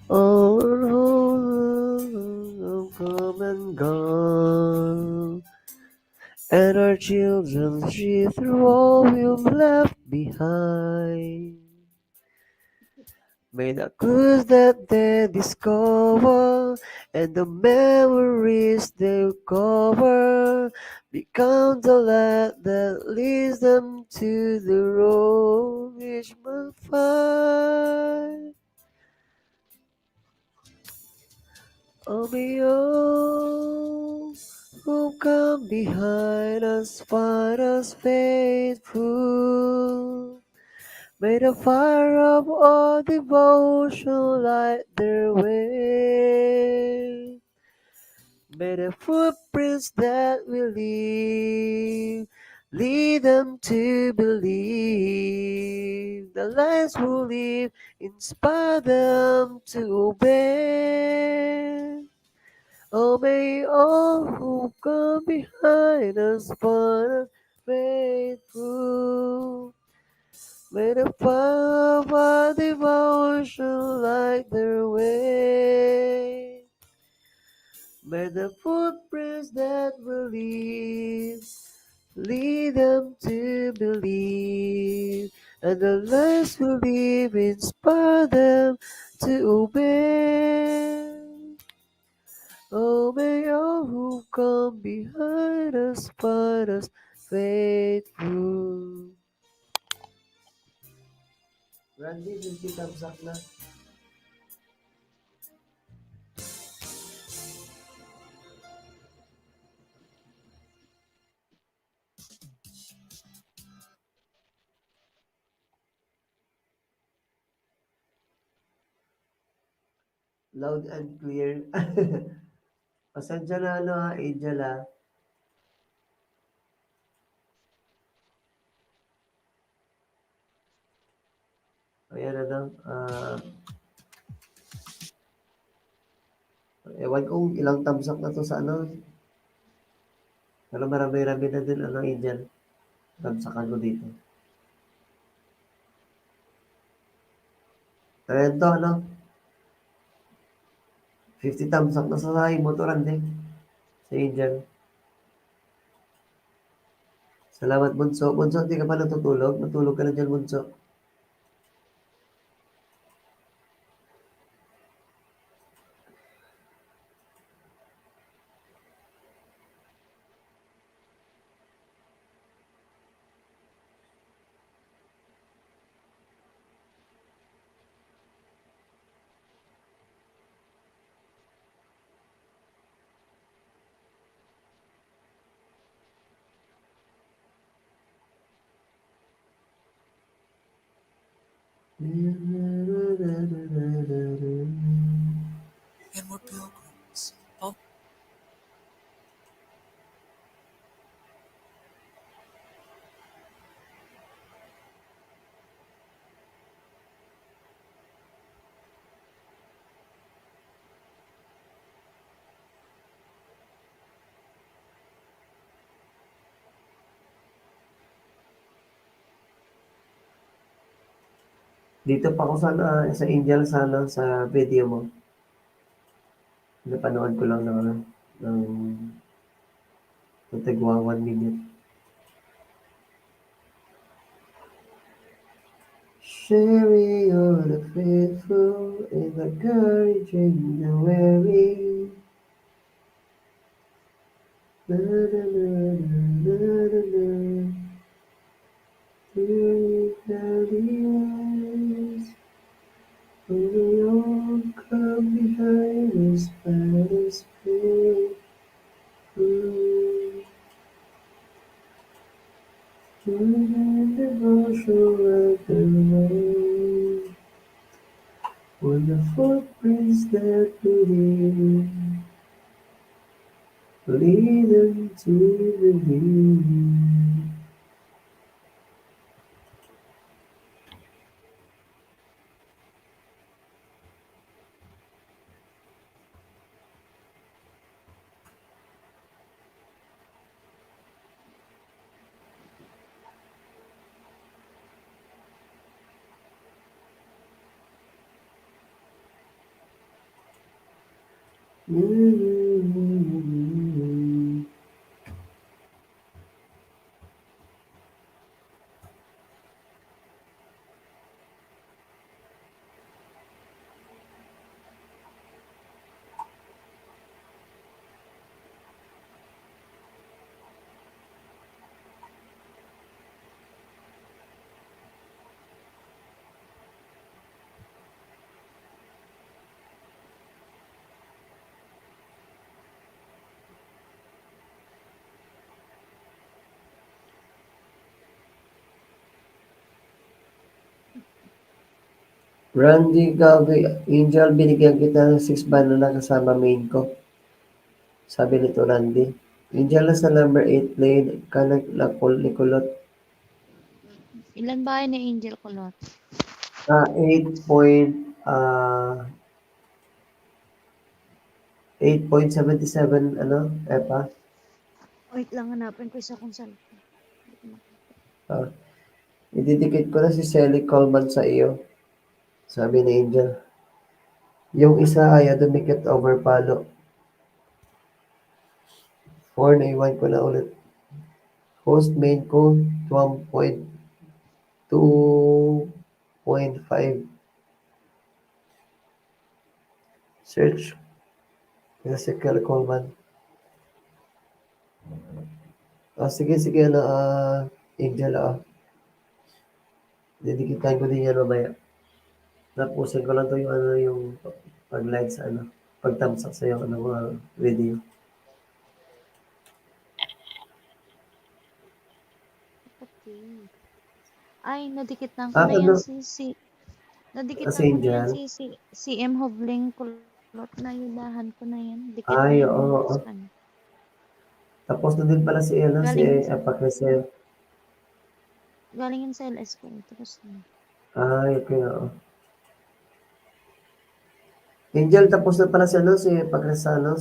All who come and gone, and our children see through all we've left behind. May the clues that they discover and the memories they cover become the light that leads them to the road each must find. Oh, may all who come behind us find us faithful. May the fire of all devotion light their way. May the footprints that we leave lead them to believe. The lives we live inspire them to obey. Oh, may all who come behind us find us faithful. May the fire of our devotion light their way. May the footprints that we lead them to believe, and the lives we live inspire them to obey. Oh, may all who come behind us find us faithful. Randy, yung kitabsak na. Loud and clear. Pasensya na Angel Ayan ewan kong ilang tamsak na to sa pero marami-rami na din Angel. Tamsakan ko dito. Ayan to 50 tamsak na sa sahi mo to Randy. Sa Angel. Salamat Bunso. Bunso, hindi ka pa natutulog? Matulog ka na dyan Bunso. And we're pilgrims. Dito pa ako sa Angel sana sa video mo. Napanood ko lang ng ano, ng tigwa 1 minute. Sherry, you're the faithful and the courage in the weary. Na, na, na, na, na, na. Through the valleys, only all come behind us, let us pray. Devotion like the rain. When the footprints that lead them to the beginning. Randy Gagaway, Angel, binigyan kita ng 6 banana kasama main ko. Sabi nito Randy. Angel na sa number 8 lane ka naglakol ni Kulot. Ilan bahay ni Angel Kulot? 8.77 ano, Epa. Wait lang, hanapin ko isa kong cellphone. Ididikit ko na si Sally Coleman sa iyo. Sabi ni Angel. Yung isa ayaw dumikit over palo. 4 naiwan ko na ulit. Host main ko 12.2.5. Search. Si Sally Coleman. Sige, ano, Angel, didikitan ko din yan mamaya. Tapusin ko lang to yung ano, yung pag-like sa ano, pag-thumbs up sa yung ano, mga video. Okay. Ay, nadikit na ko Ah, na ano? yan nadikit Si na ko na yan Angel? si M. Hobling Kulot na yudahan ko na yan. Dikit na Ay, yan oo. sa kanya. Tapos na din pala si, ano, si Galing Epa Crescel. galing yan sa LS ko. Tapos na. Ay, okay, oo. Angel, tapos na pala si, ano, si Epa Crescel, ano,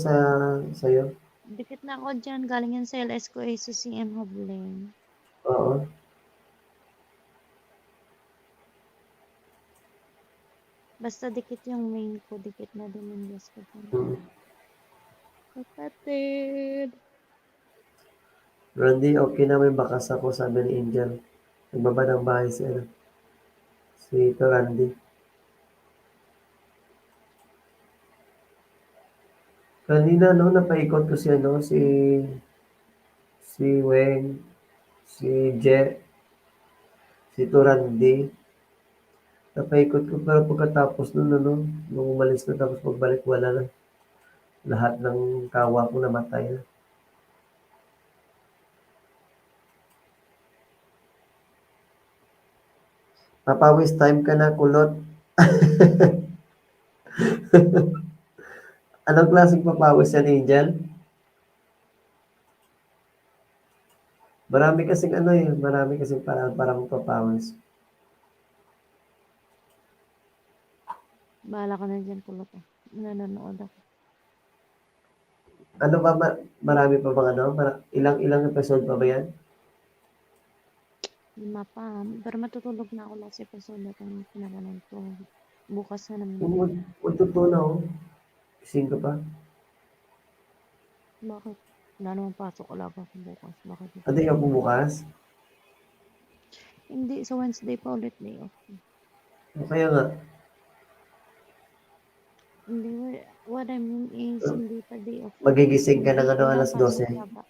sa'yo. Dikit na ako dyan. Galing yan sa LS ko si CM Hobling. Oo. Basta dikit yung main ko. Dikit na din yung yes ko. Kapatid. Randy, okay na may bakas ako, sabi ni Angel. Nagbaba ng bahay si, ano, si Randy. Kanina, no, napaikot ko si, ano, si Weng, si Je, si Randy. Napaikot ko pero pagkatapos nun, ano, nung umalis na tapos pagbalik wala na. Lahat ng kawa ko namatay na. Papawis time ka na, Kulot. Anong klaseng papawis yan, Angel? Marami kasing ano eh, marami kasing parang papawis. Bahala ka na dyan, Kulot. Nanonood ako. Ano ba, marami pa bang ano? Ilang episode pa ba yan? 5 pa. Pero matutulog na ako last episode na itong pinapanood ko. Bukas na naman. Magtutunaw. Gising ka pa. Bakit? Wala namang pasok. Wala pa ako bukas. Bakit? Ano yung ako bukas? Hindi. Sa Wednesday pa ulit day off. O kaya nga, Hindi. What I mean is, hindi pa day off. magigising ka ng ano, Wala alas pasok 12. yaba.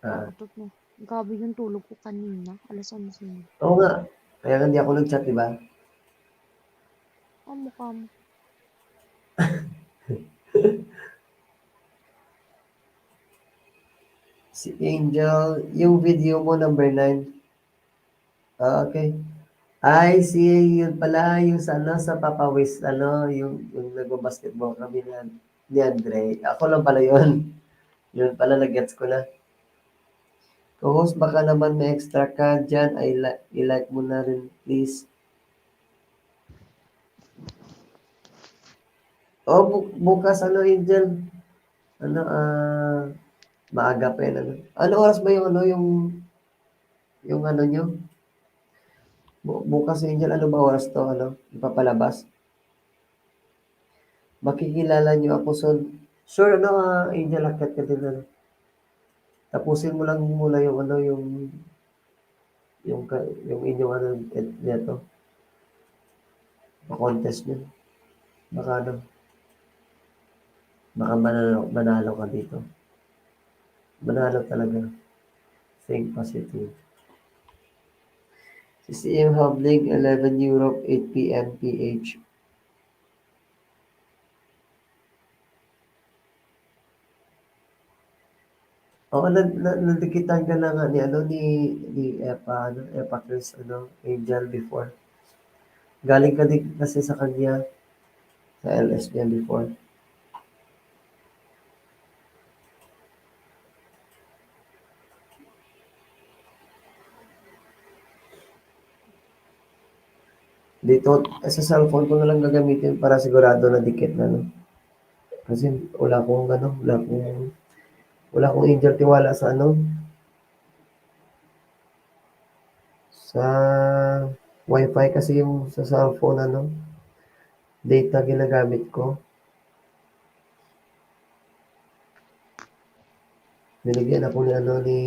Ah, Oo, totoo. Gabi yung tulog ko kanina. Alas 11 na. oo nga. Kaya nga hindi ako nag-chat, di ba? Oh, mukha mo. Si Angel, yung video mo number 9. Ah, okay. Ay, yun pala, yung sa ano, sa Papa Wiz, ano, yung nagbabasketball kami ni Andre. Ako lang pala yun. Yun pala, nag-gets ko na. Co-host, baka naman may extra ka dyan. I-like mo na rin, please. Oh, bukas, ano, Angel? Ano, maaga pa yun, ano. Ano oras ba yung, ano, yung ano nyo? Bukas, Angel, ano ba oras to, ano, ipapalabas? Makikilala nyo ako soon. Sure, ano, Angel, akit ka din, ano. Tapusin mo lang muna yung, ano, yung inyong, ano, neto. Pa-contest nyo. Baka, ano, baka manalo ka dito. Manalo talaga. Think positive. CCM Hubling, 11 Europe, 8 p.m. PH. Oo, nadikitan ka na nga ni, ano, ni Epa, ano, Epa Chris, ano, Angel before. Galing ka din kasi sa kanya, sa LS niya before. Dito, sa cellphone ko na lang gagamitin para sigurado na dikit na, no? Kasi wala akong Angel tiwala sa, ano, sa wifi kasi yung sa cellphone, ano, data ginagamit ko. Binigyan ako ni, ano, ni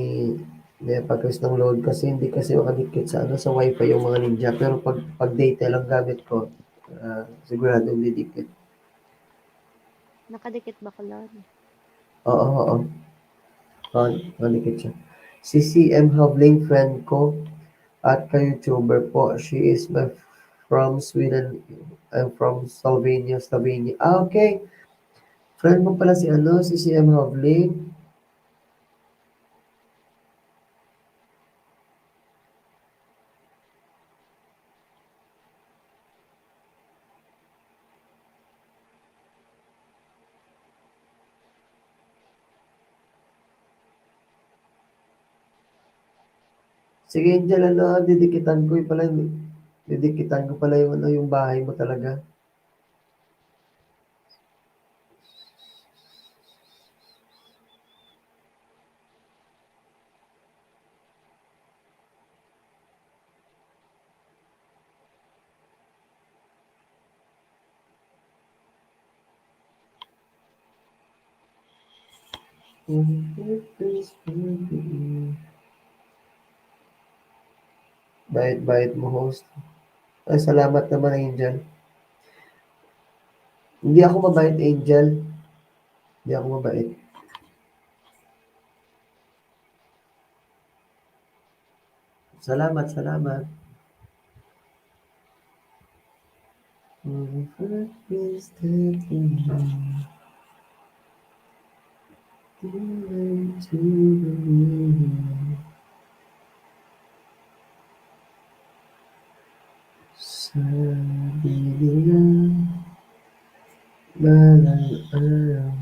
Epagris ng load kasi hindi kasi makadikit sa, ano, sa wifi yung mga ninja. Pero pag data lang gamit ko, sigurado hindi dikit. Nakadikit ba ko lang? Oo, oo. Makadikit siya. Si CM Havling, friend ko at ka-YouTuber po. She is from Sweden. I'm from Slovenia, Slovenia. Ah, okay. Friend mo pala si, ano, si CM Havling. Sige, Angel, ano, didikitan ko pala yung, ano, yung bahay mo talaga. Bait-bait mo, host. Ay, salamat naman, Angel. Hindi ako mabait, Angel. Hindi ako mabait. Salamat, salamat. Sabi nila, balang araw.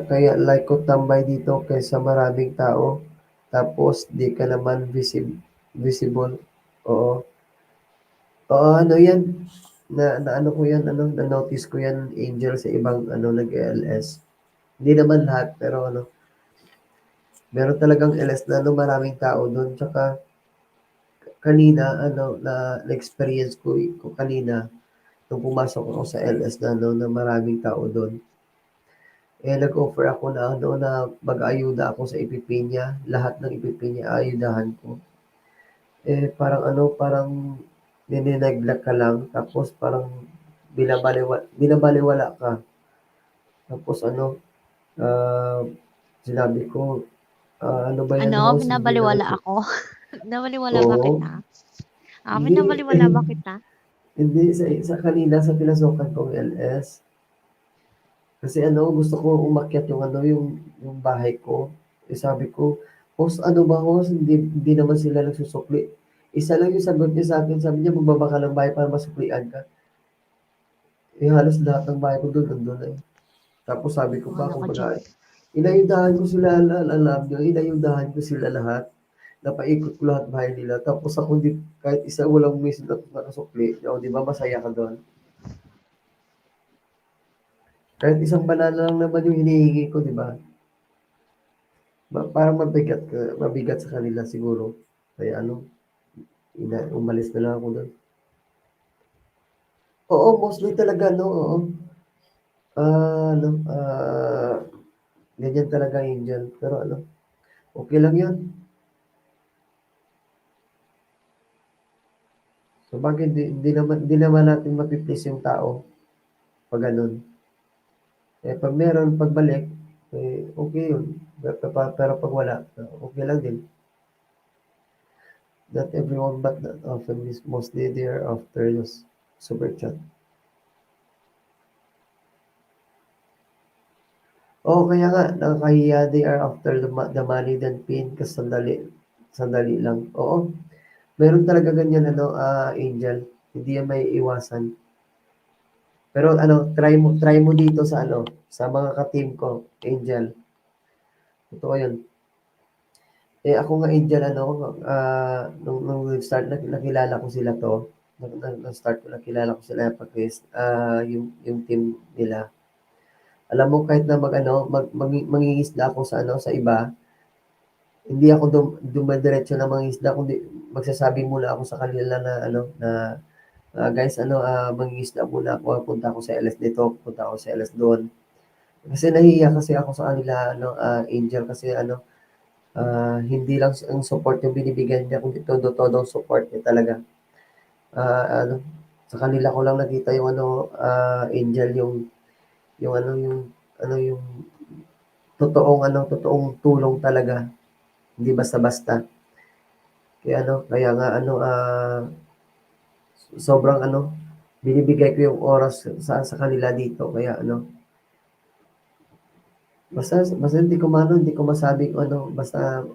Kaya like ko tambay dito kaysa maraming tao. Tapos di ka naman visible. Oo. Oo, ano yan. Na ano ko yan, ano, na-notice ko yan, Angel, sa ibang, ano, nag-LS. Hindi naman lahat, pero ano, meron talagang LS na ano, maraming tao doon. Tsaka kanina, ano, na-experience ko kanina, nung pumasok ako sa LS na, ano, na maraming tao doon. Eh, nag-offer ako na, ano, na mag-ayuda ako sa IPP niya. Lahat ng IPP niya, ayudahan ko. Eh, parang ano, parang ninineglect ka lang. Tapos parang binabaliwala ka. Tapos ano, ah, sinabi ko, ano ba yan, Ano, host? Hindi naman binabaliwala si... ako? Binabaliwala ba Oo. kita? Hindi, Binabaliwala ba kita? hindi sa kanina sa pinasukan kong LS. Kasi ano, gusto ko umakyat yung ano, yung bahay ko. Eh, sabi ko, host, ano ba host? Hindi naman sila nagsusukli. Isa lang yung sagot niya sa akin. Sabi niya, magbaba ka ng bahay para masuklian ka. Eh, halos lahat ng bahay ko doon, nandun eh. Tapos sabi ko pa, Wala ka kumbaga, dyan. inayudahan ko sila, alam nyo, inayudahan ko sila lahat. Napaikot ko lahat bahay nila. Tapos ako, kahit isa walang miss na nakasukli. O, di ba, masaya ka doon? Kahit isang banana lang naman yung hinihingi ko, di ba? Parang mabigat sa kanila siguro. Kaya ano, umalis na lang ako doon. Oo, mostly talaga, no, oo. Ano, ganyan talaga Angel. Pero ano, okay lang yun. So, bagay, di naman natin mapiplease yung tao pag ganun. Eh, pag meron, pagbalik, eh, okay yun. Pero pag wala, okay lang din. Not everyone, but not often is mostly there after yung super chat. Oo, kaya nga, nakakahiya they are after the money than pain kasi sandali lang. Oo, meron talaga ganyan, ano, Angel. Hindi yan may iwasan. Pero ano, try mo dito sa ano, sa mga ka-team ko, Angel. Totoo yun. Eh, ako nga, Angel, ano, nung start nakilala ko sila to, nag-start ko nakilala ko sila pag yung team nila. Alam mo, kahit na mangingisda ako sa ano, sa iba, hindi ako dumadiretso na mangingisda, kundi magsasabi muna ako sa kanila na ano, na guys, ano, mangingisda muna ako, punta ako sa LS dito, punta ako sa LS doon. Kasi nahihiya kasi ako sa kanila, ano, Angel, kasi ano, hindi lang ang support yung binibigyan niya, kundi todo-todong support niya talaga. Ano, sa kanila ko lang nakita yung ano, Angel, yung ano, yung totoong tulong talaga, hindi basta-basta. Kaya nga ano, sobrang ano, binibigay ko yung oras sa kanila dito. Kaya ano, basta hindi ko masabi kung ano, basta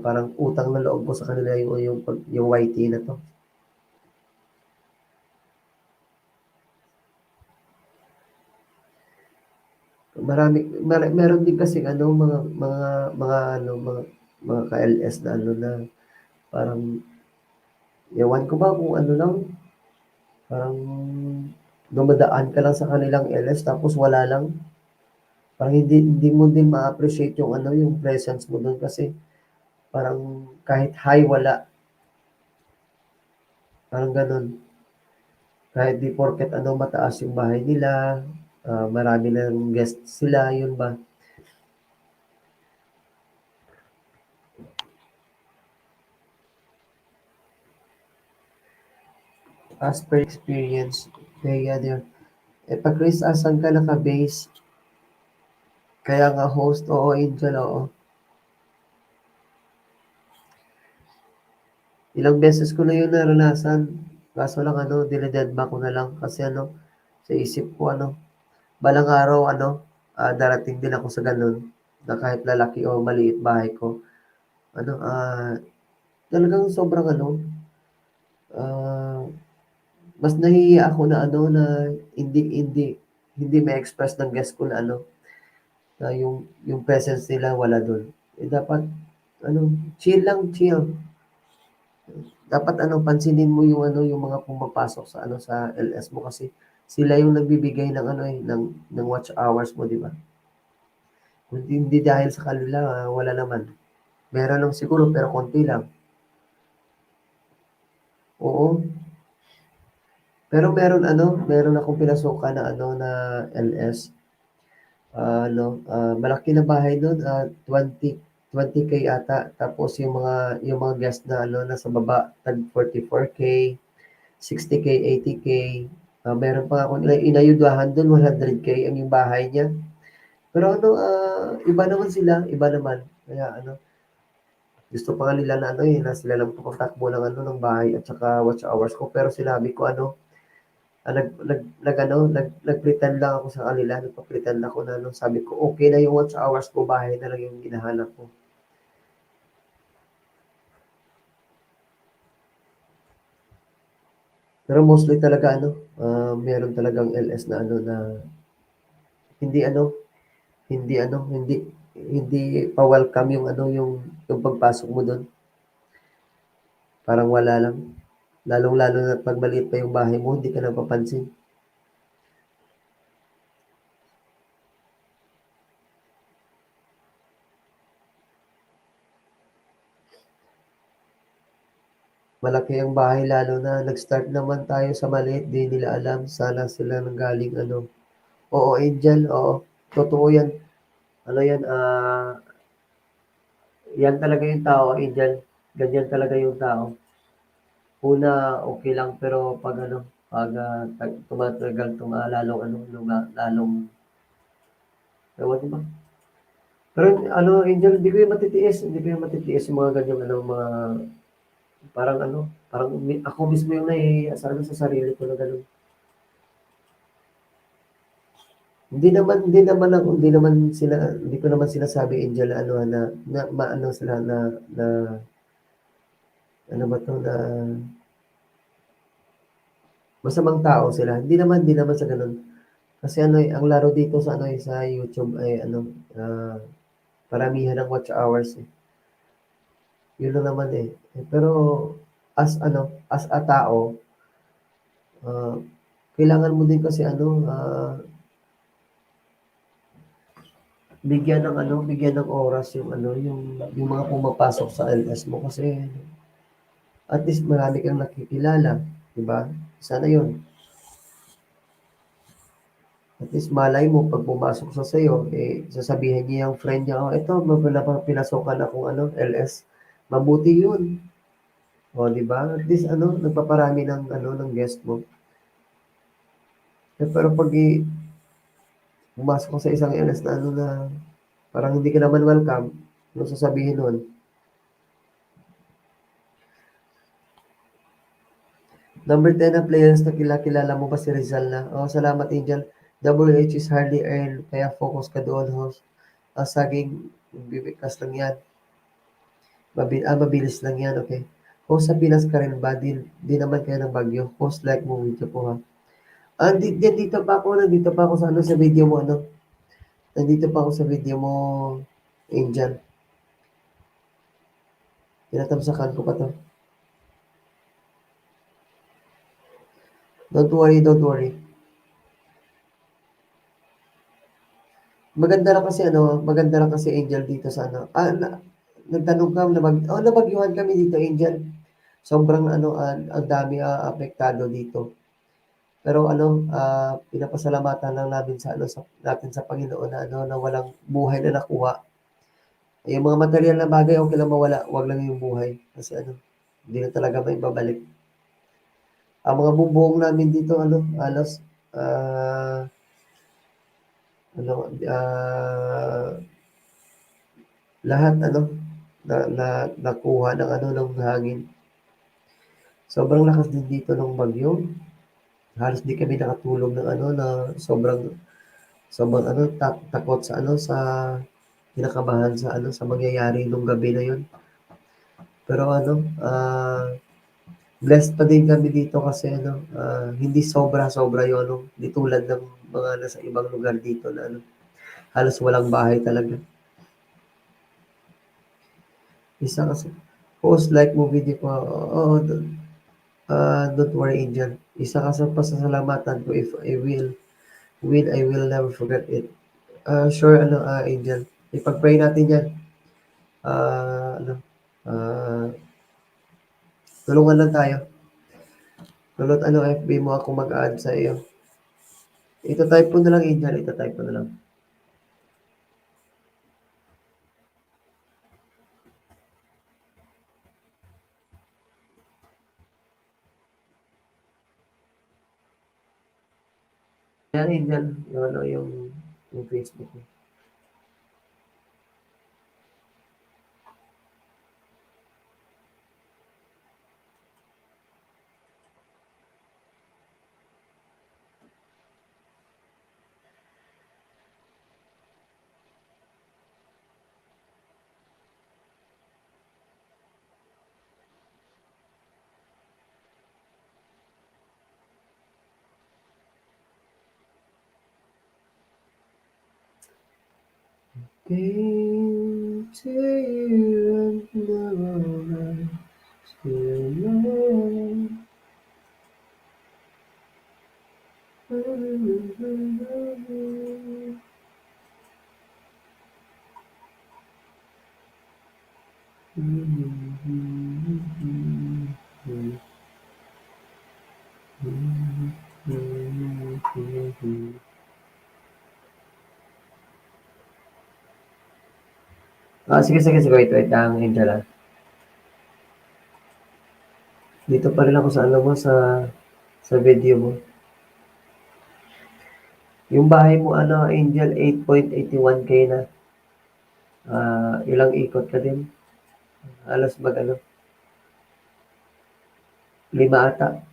parang utang na loob ko sa kanila yung YT na to. Meron din kasi ano, mga ka-LS na ano na parang, ewan ko ba kung ano lang, parang dumadaan ka lang sa kanilang LS tapos wala lang. Parang hindi mo din ma-appreciate yung ano, yung presence mo doon kasi parang kahit hi, wala. Parang ganun. Kahit di porket ano, mataas yung bahay nila, marami ng guest sila, yun ba? As per experience, kaya there. Eh, pag Chris, asan ka naka-base? Kaya nga host, oo, Angel, oo. Ilang beses ko na yun naranasan. Kaso lang ano, dinededma ko na lang kasi ano, sa isip ko ano, balang araw ano, darating din ako sa ganun na kahit lalaki o maliit bahay ko. Ano, talagang sobrang ano, ah, mas nahihiya ako na ano na hindi hindi hindi ma-express ng guest ko na ano, na yung presence nila wala dun. Eh, dapat ano, chill lang, chill. Dapat ano, pansinin mo yung ano, yung mga pumapasok sa ano, sa LS mo kasi Sila yung nagbibigay ng ano eh, ng watch hours mo, di ba? Kung hindi dahil sa kanila, wala naman. Meron lang siguro, pero konti lang. Oo. Pero meron akong pinasukan na ano na LS. Malaki na bahay doon, 20K ata. Tapos yung mga guest na ano nasa baba, tag 44K, 60K, 80K. Meron pa ako inayudahan doon, 100K ang yung bahay niya. Pero iba naman sila, iba naman. Kaya gusto pa nga nila na na sila lang tumatakbo ng ng bahay at saka watch hours ko. Pero sinabi ko nag-pretend lang ako sa kanila, nagpa-pretend ako na sabi ko, okay na yung watch hours ko, bahay na lang yung hinahanap ko. Pero mostly talaga meron talagang LS na na hindi hindi hindi pa-welcome yung yung pagpasok mo doon. Parang wala lang. Lalong-lalo na pag maliit pa yung bahay mo, hindi ka napapansin. Malaki ang bahay lalo na nag-start naman tayo sa maliit, di nila alam sana sila nanggaling Oo, Angel, oo. Totoo yan. Yan, yan talaga yung tao, Angel. Ganyan talaga yung tao. Una, okay lang, pero pag tumatagal, lalong, ewan ba? Pero Angel, hindi ko yung matitiis yung mga ganyan, mga, parang parang ako mismo yung nahihiya sa sarili ko na gano'n. Hindi ko naman sinasabi, Angel, na maano sila na ano ba 'to, na masamang tao sila. Hindi naman sa gano'n. Kasi ang laro dito sa sa YouTube ay paramihan ng watch hours, eh. Yun lang naman, eh. Pero as a tao, ah, kailangan mo din kasi bigyan ng oras yung mga pumapasok sa LS mo kasi at least marami kang nakikilala, 'di ba? Sana 'yun. At least malay mo 'pag pumasok siya sa'yo, sasabihin niya yung friend niya, "Oh, eto pinasukan akong LS." Mabuti 'yun, oh, 'di ba? At least nagpaparami ng guest mo. Pero 'pag pumasok ka sa isang LS na na parang hindi ka naman welcome, anong sasabihin nun? Number 10 na players na kilala mo ba si Rizal na? Oh, salamat, Angel. WH is hardly earned, kaya focus ka doon, host. Saging, bibikas lang yan. Mabilis lang yan, okay. Host sa Pinas ka rin ba? Di naman kayo ng Bagyo. Host like mo video po, ha. Nandito pa ako sa video mo, Nandito pa ako sa video mo, Angel. Tinatamsakan ko pa to. Don't worry. Maganda lang kasi Angel dito sa nagtanong ka nabagyuhan kami dito, Angel. Sobrang ang dami apektado dito. Pero pinapasalamatan lang namin natin sa Panginoon na na walang buhay na nakuha. Yung mga material na bagay okay lang mawala, wag lang yung buhay kasi hindi na talaga maibabalik. Ang mga bubong namin dito halos ah ano ah lahat nakuha ng ng hangin. Sobrang lakas din dito ng bagyo. Halos di kami nakatulog ng na sobrang sobrang takot sa sa kinakabahan sa sa mangyayari nung gabi na yun. Pero blessed pa din kami dito kasi hindi sobra-sobra yun di tulad ng mga nasa ibang lugar dito na halos walang bahay talaga. Isa kasi post like mo video ko. Oo, don't worry, Angel. Isa ka sa pasasalamatan ko if I will never forget it. Sure, Angel. Ipag-pray natin yan. Ano, ah, tulungan lang tayo. Tulot FB mo ako mag-add sa iyo. Ita-type ko na lang, Angel. Ita-type ko na lang. Yan, Angel. Yung Facebook mo. Came to you and never to know. Sige. Wait lang, Angel, ah. Dito pa rin ako sa sa video mo. Yung bahay mo, Angel, 8.81K na. Ilang ikot ka din? Halos 5 ata.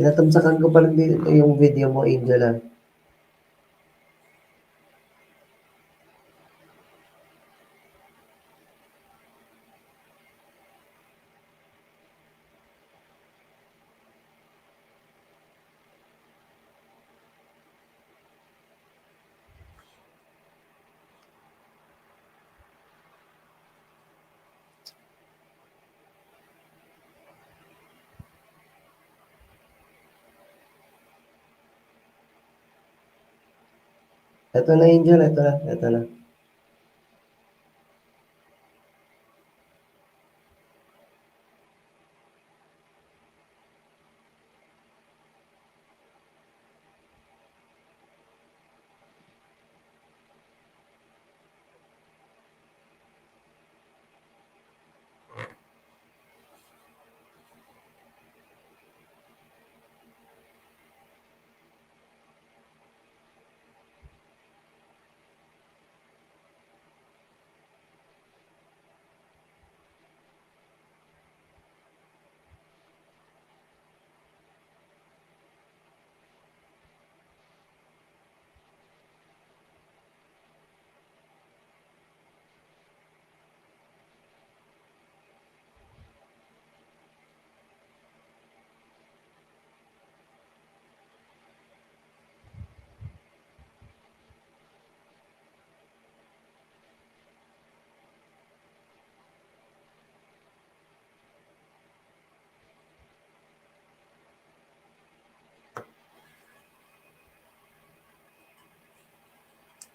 Tinatamsakan ko pa lang dito yung video mo, Angel, ah. Ito na, Angel. Ito na.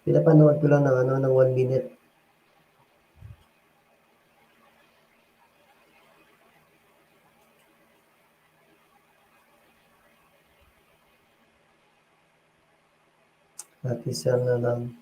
Pinapanood ko lang ng 1 minute. At isa na lang.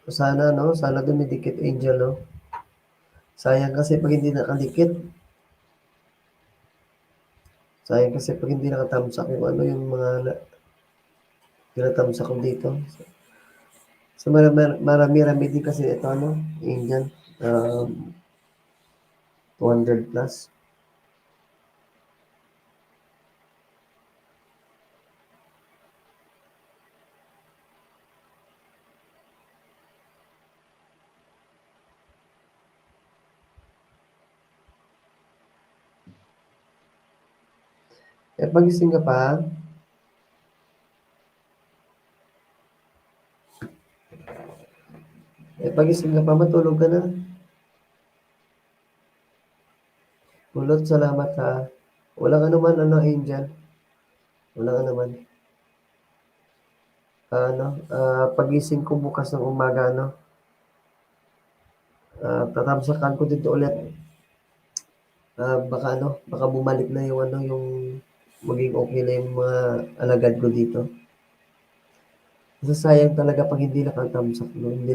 Sana, no? Sana dumidikit, Angel, no? Sayang kasi pag hindi nakadikit. Sayang kasi pag hindi nakatamsak kung ano yung mga tinatamsak ko dito. So, marami-rami din kasi ito, ano? Angel. 200 plus. Pagising ka pa, pagising ka pa, matulog ka na. Ulot, salamat ha. Walang anuman, ano, Angel. Walang anuman. Pagising ko bukas ng umaga, ano, tatamsakan ko dito ulit. Baka bumalik na yung ano, yung maging okay na yung mga alagad ko dito. Kasi sayang talaga pag hindi nakatamsak, no? Hindi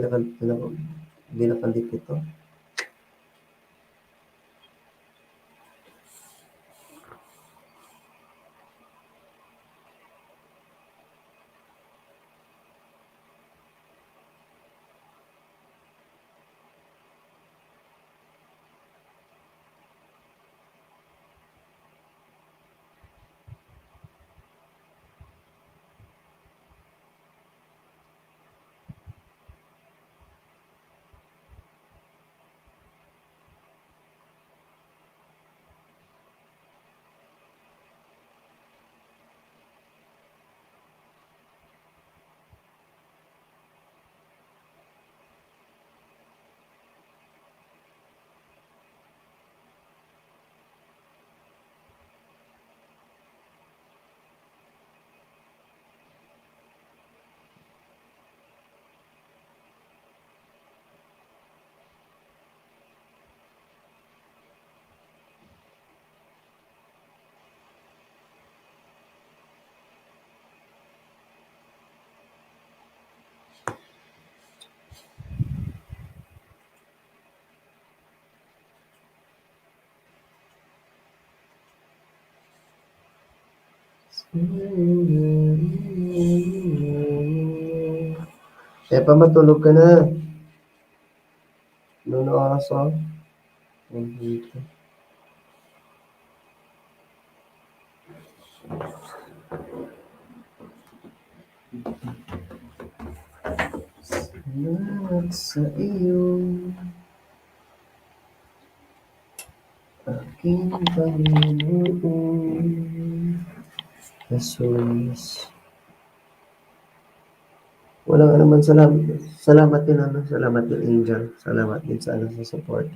nakadikit, oh. Matulog ka na. Noong oras, oh. Dito. Salamat sa iyo, aking Panginoon Jesus. Walang anuman, salamat din, ano, salamat din, Angel. Salamat din sa, ano, sa support.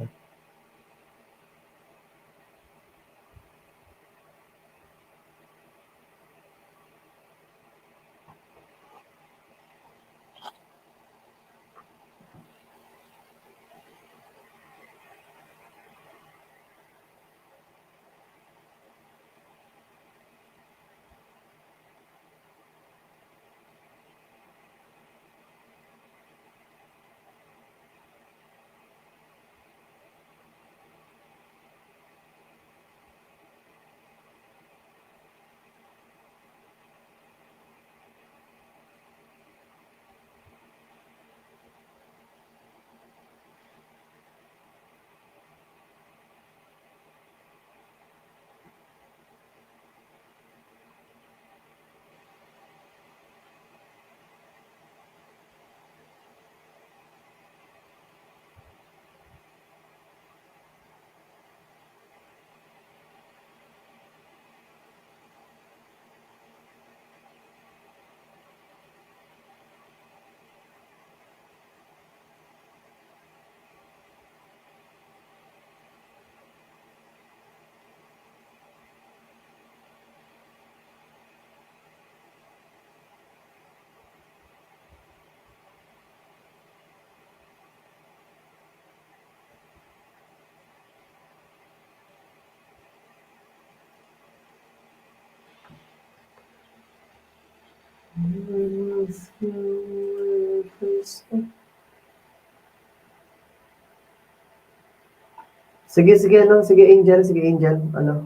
Sige, sige, ano, sige, Angel, sige, Angel, ano,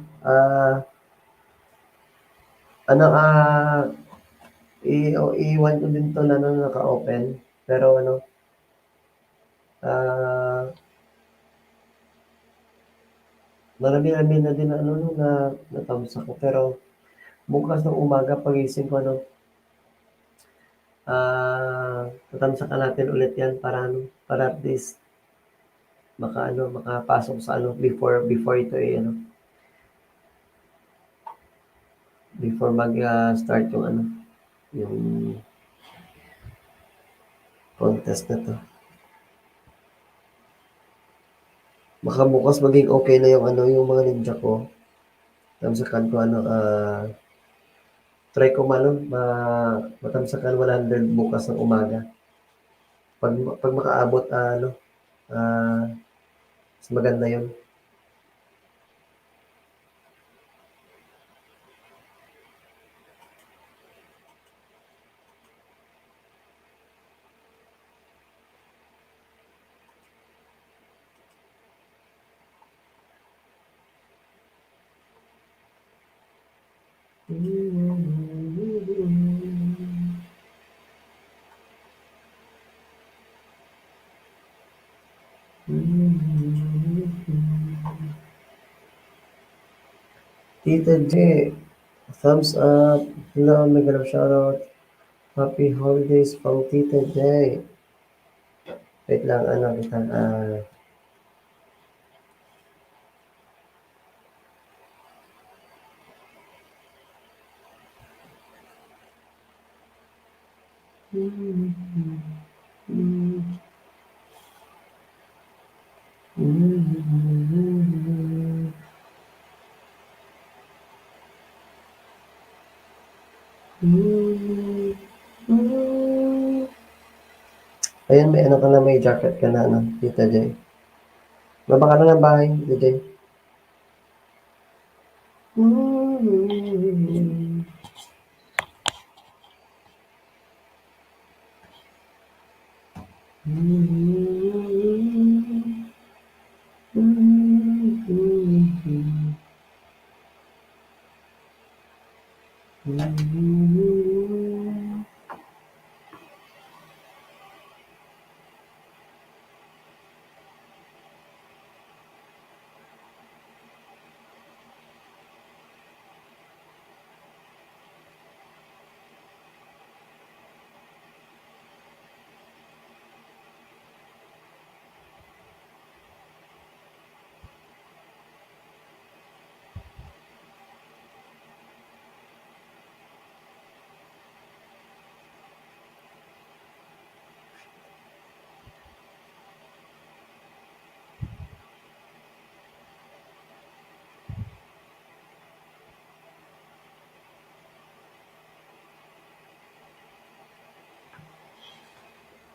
ano, iwan ko din to na ano, naka-open, pero ano, marami-rami na din na ano, no, na thumbs ako, pero bukas ng umaga pagising ko, ano, tatamsakan natin ulit yan para ano, para at least ano, makapasok sa ano, before ito ano, before mag-start yung ano, yung contest na to. Baka bukas maging okay na yung ano, yung mga ninja ko. Tamsakan ko ano, try ko matamsakan 100 bukas ng umaga. Pag makaabot, ano, mas maganda yun. Tita J, thumbs up. Hello, mega love shoutout. Happy holidays from Tita J. Wait lang, ano kita, Ayan, may ano ka na, may jacket ka na, ano, Tita J. Baba ka na ng bahay, Tita J.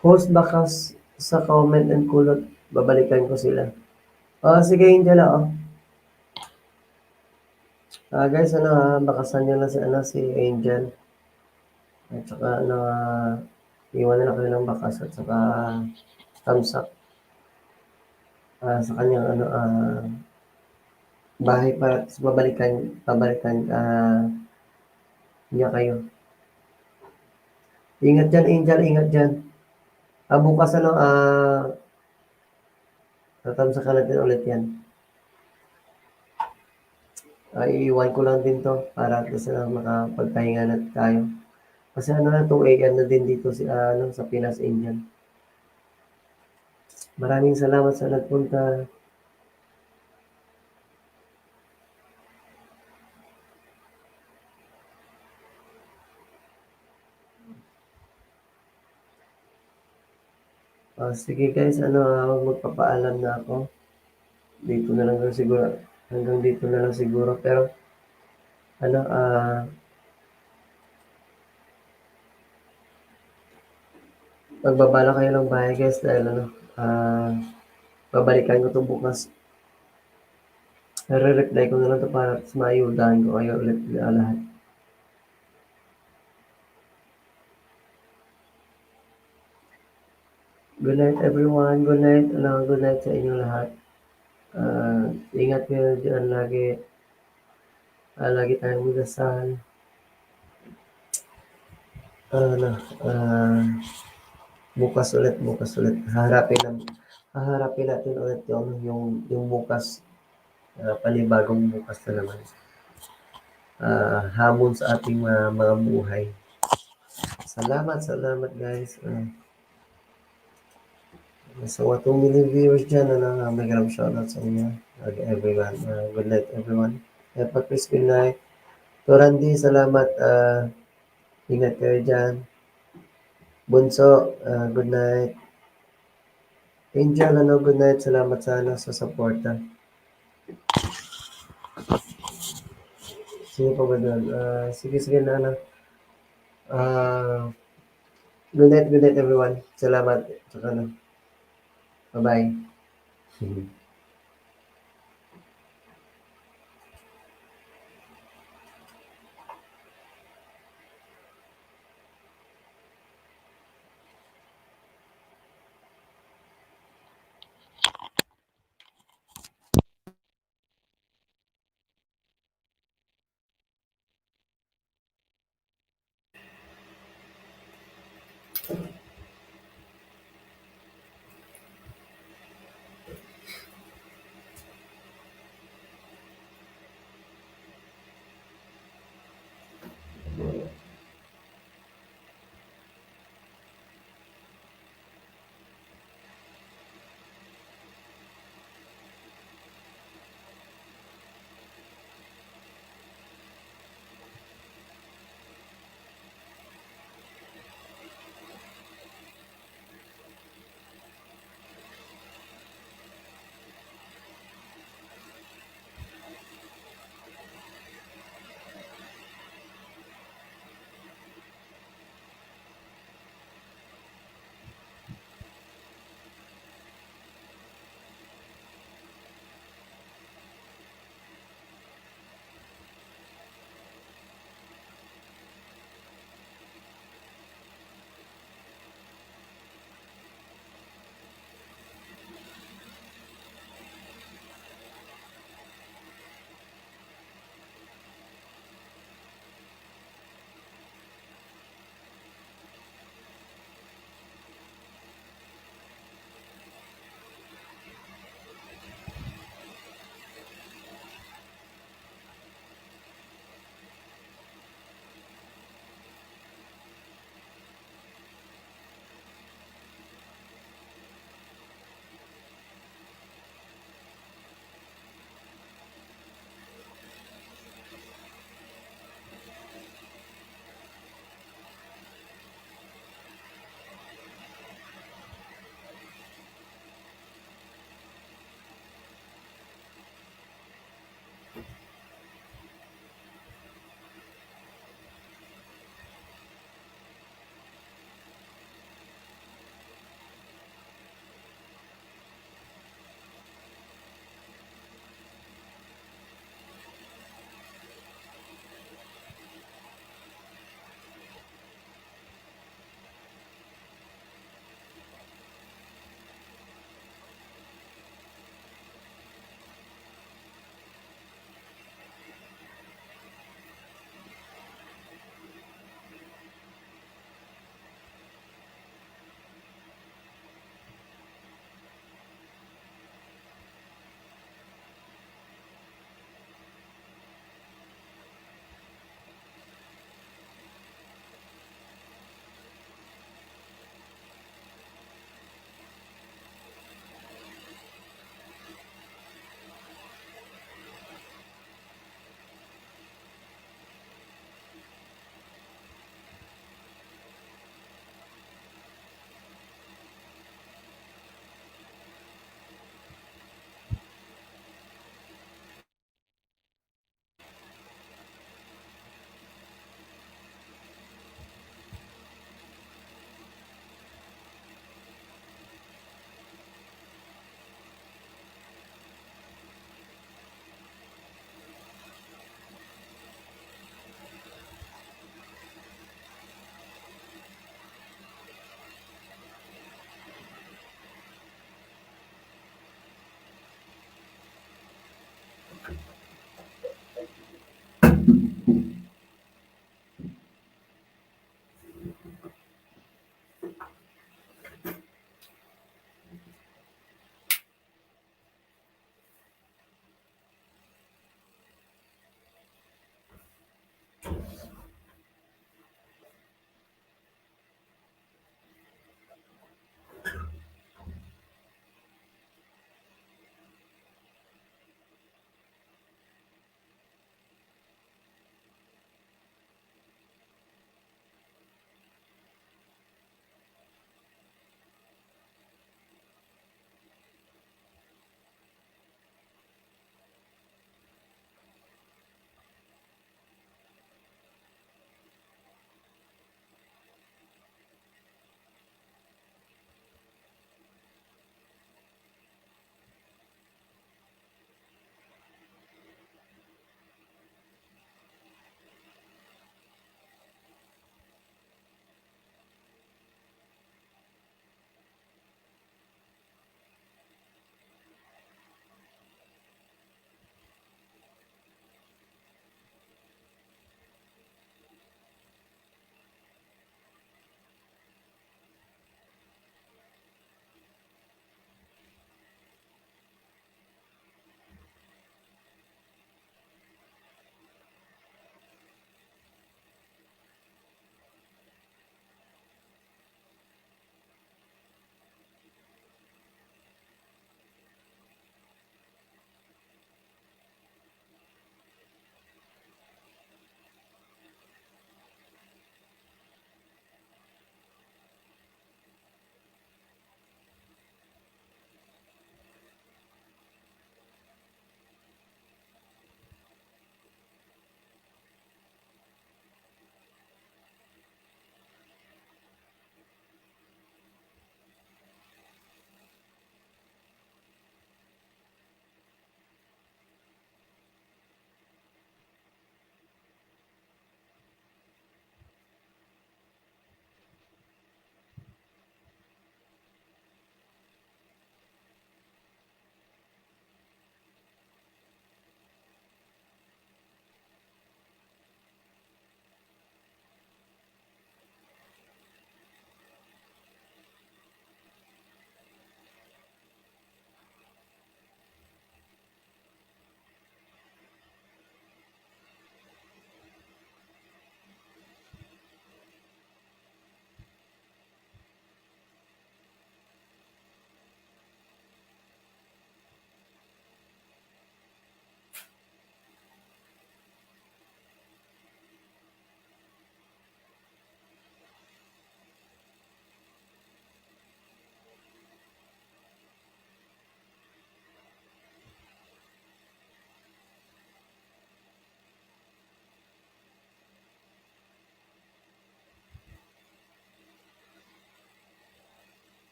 Host bakas sa comment and kulot, babalikan ko sila. Sige, Angela, guys, ano, bakasan nyo na si, ano, si Angel. At saka, ano, iwan na lang kayo ng bakas at saka thumbs up sa kanyang, ano, bahay para babalikan niya kayo. Ingat dyan, Angel, ingat dyan. Bukas, ano, tatamsakan natin ulit yan. Iiwan ko lang din to para at least makapagpahinga na tayo. Kasi ano na, 2 AM na din dito ano, sa Pinas, Indian. Maraming salamat sa nagpunta. Sige guys, ano, magpapaalam na ako. Dito na lang siguro. Hanggang dito na lang siguro. Pero, ano, magbabala kayo ng bahay guys dahil ano, babalikan ko to bukas. Nare-reply ko na lang to para maayudahan ko kayo ulit lahat. Good night everyone. Good night. Good night sa inyong lahat. Ingat kayo diyan lagi. Lagi tayong magdasal. Ano, bukas ulit. Haharapin natin ulit yung bukas, panibagong bukas na naman. Hamon sa ating mga buhay. Salamat guys. Sa 2 million viewers dyan, may ganang shoutout sa inyo. Everyone. Good night everyone. Chris, good night. To Randy, salamat. Ingat kayo dyan. Bunso, good night. Angel, good night. Salamat sa suporta. Sino pa ba doon? Sige na, good night everyone. Salamat. Tsaka bye-bye.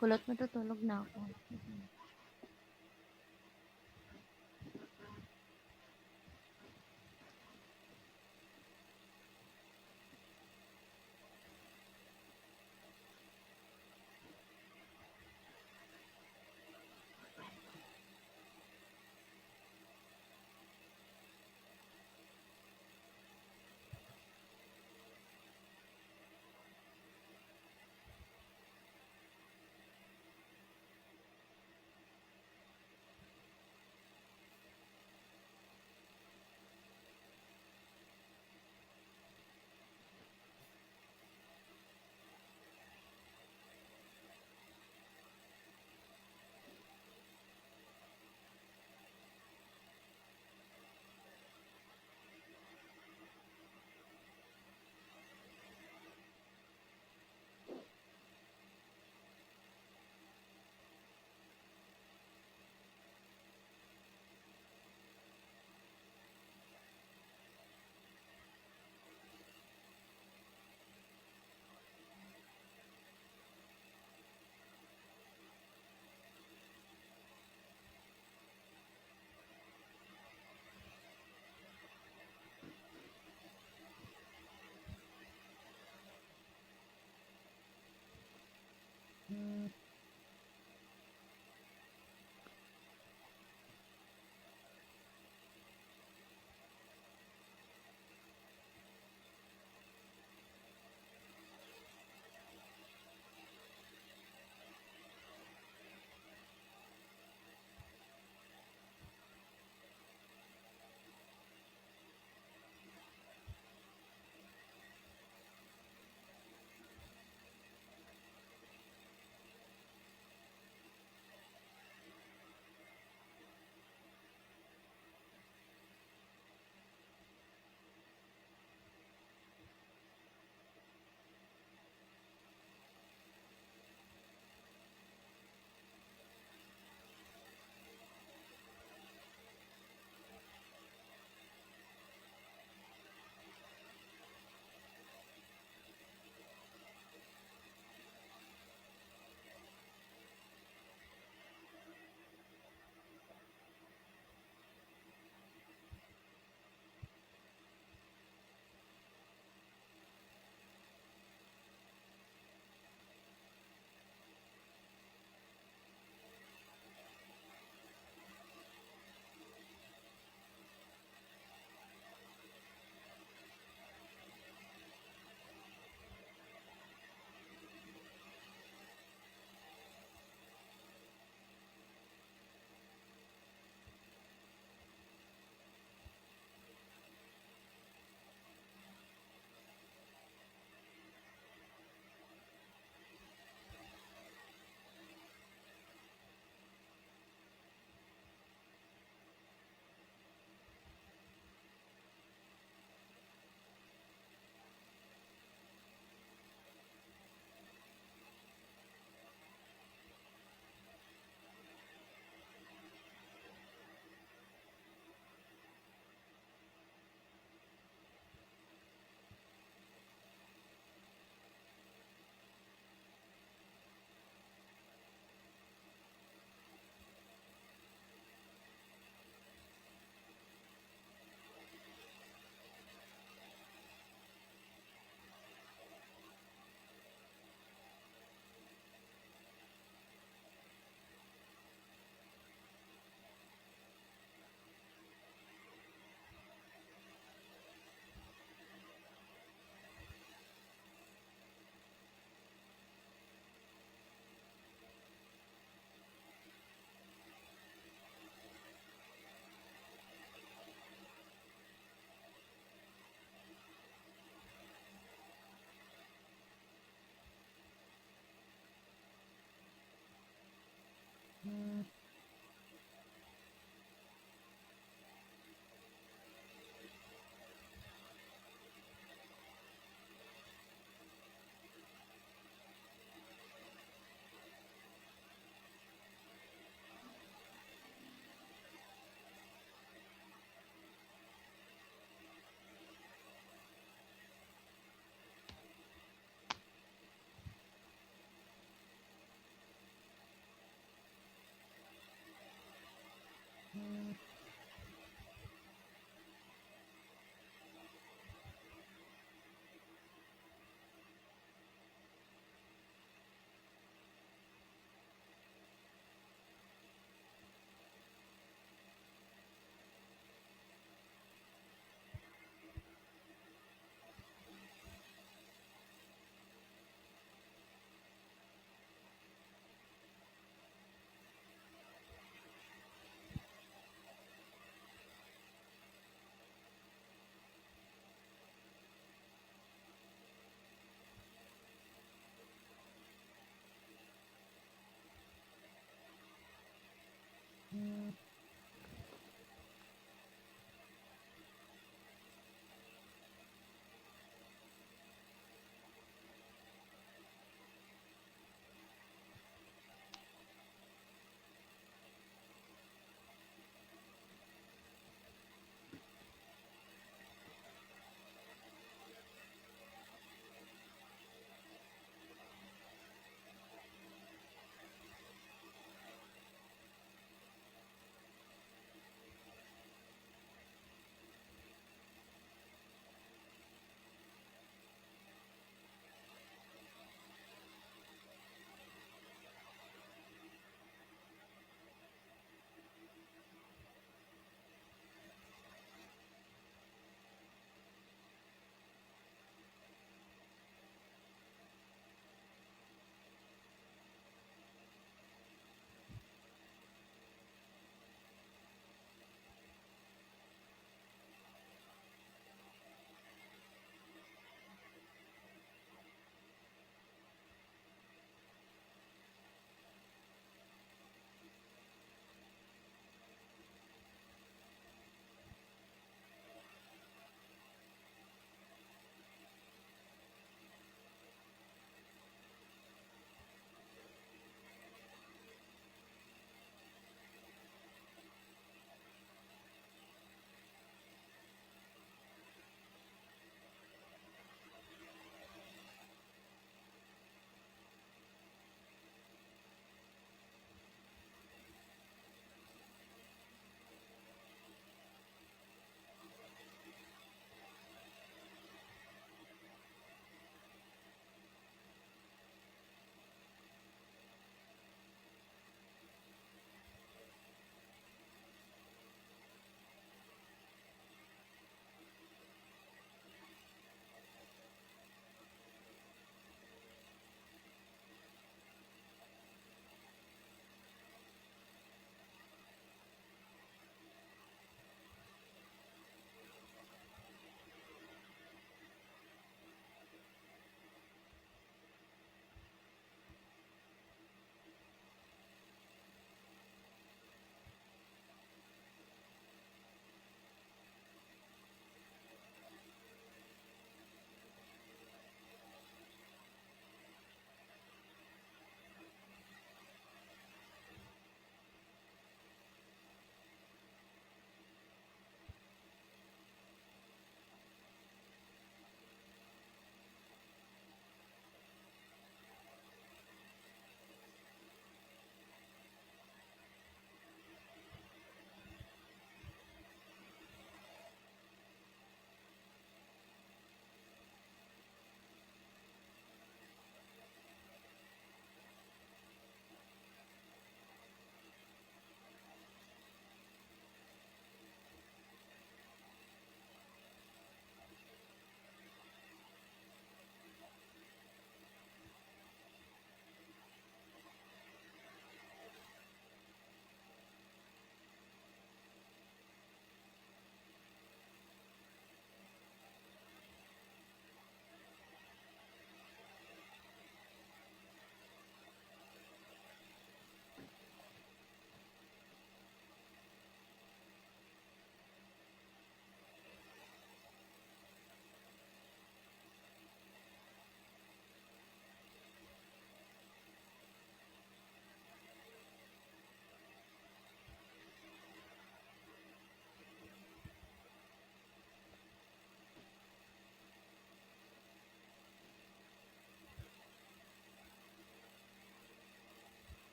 Kulot matutulog na ako.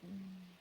Mm.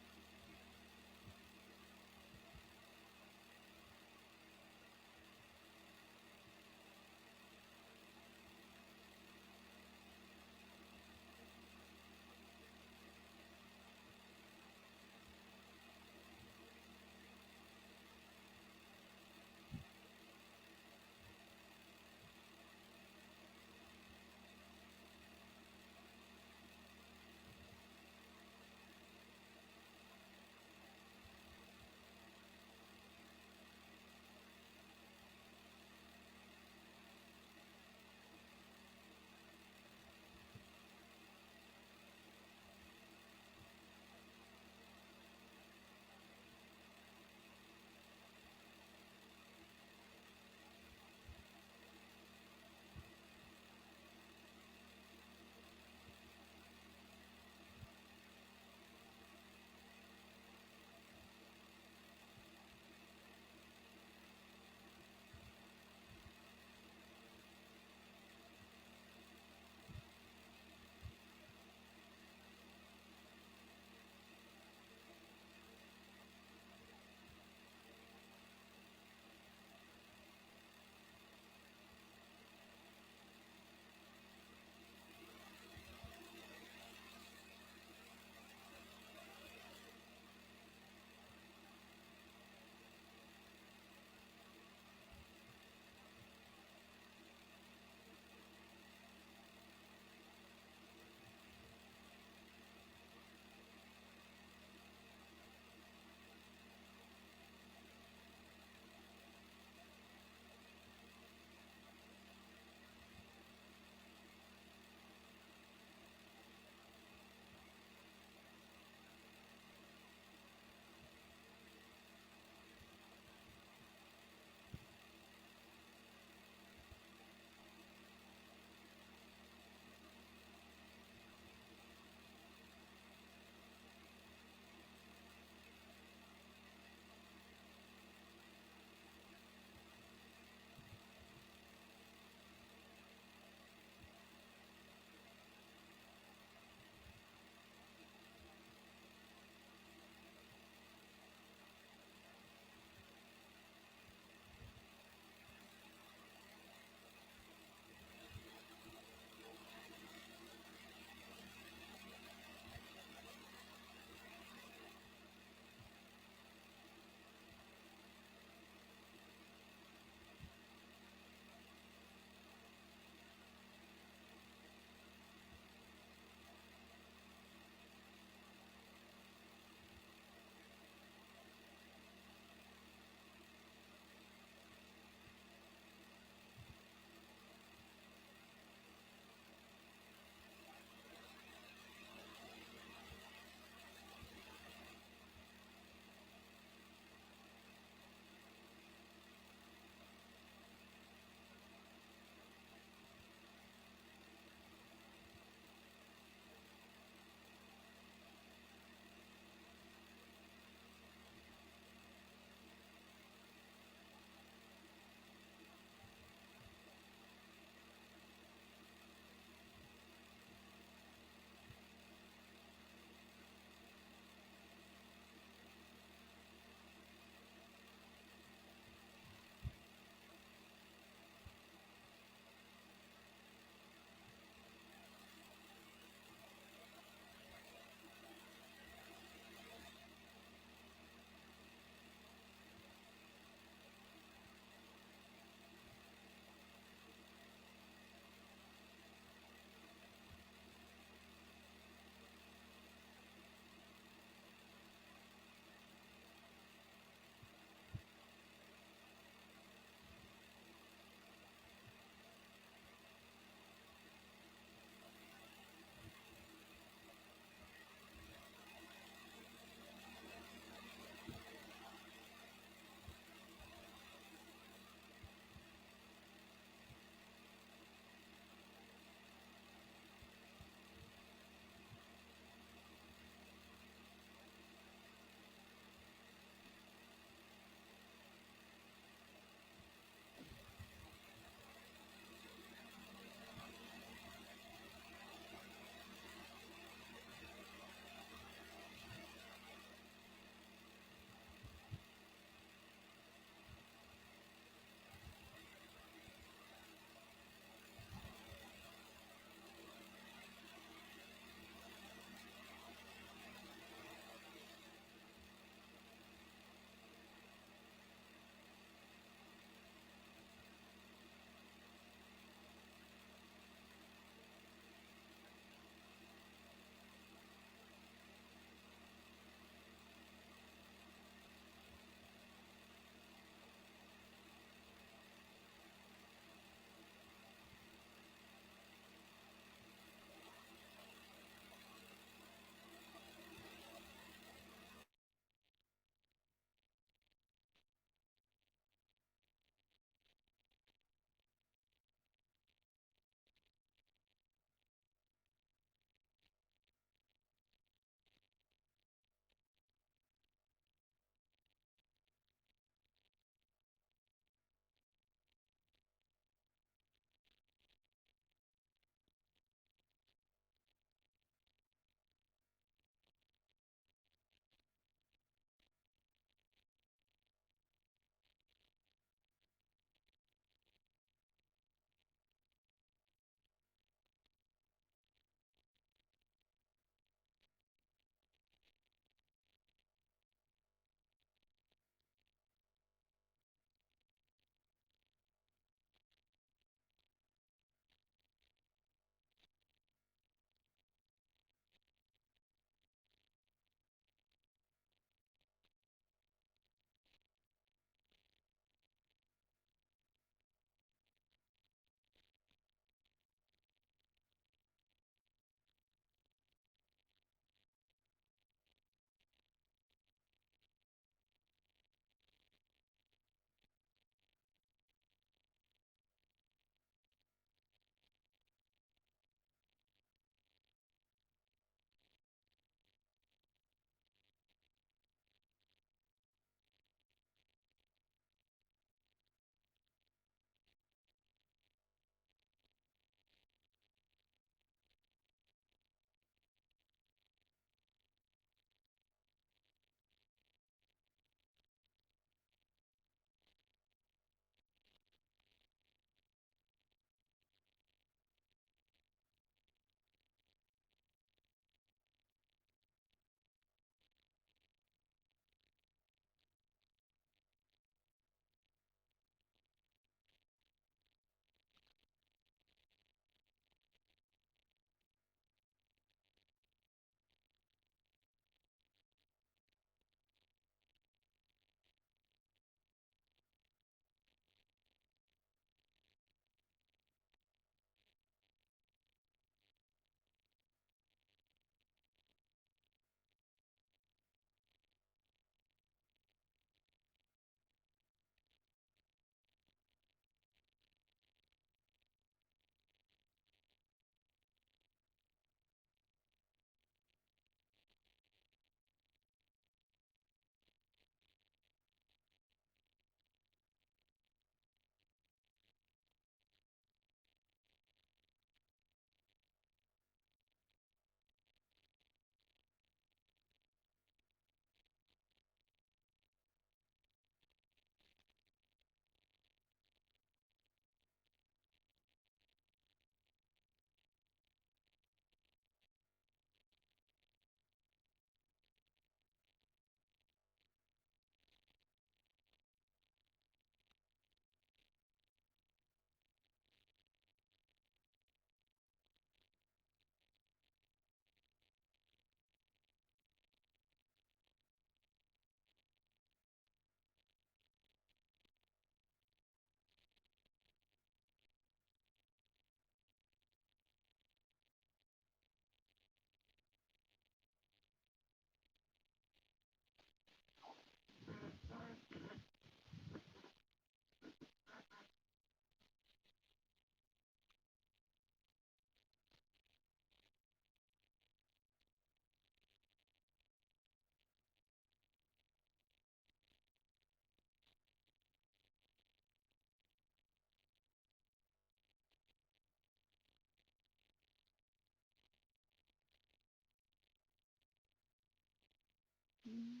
Hmm.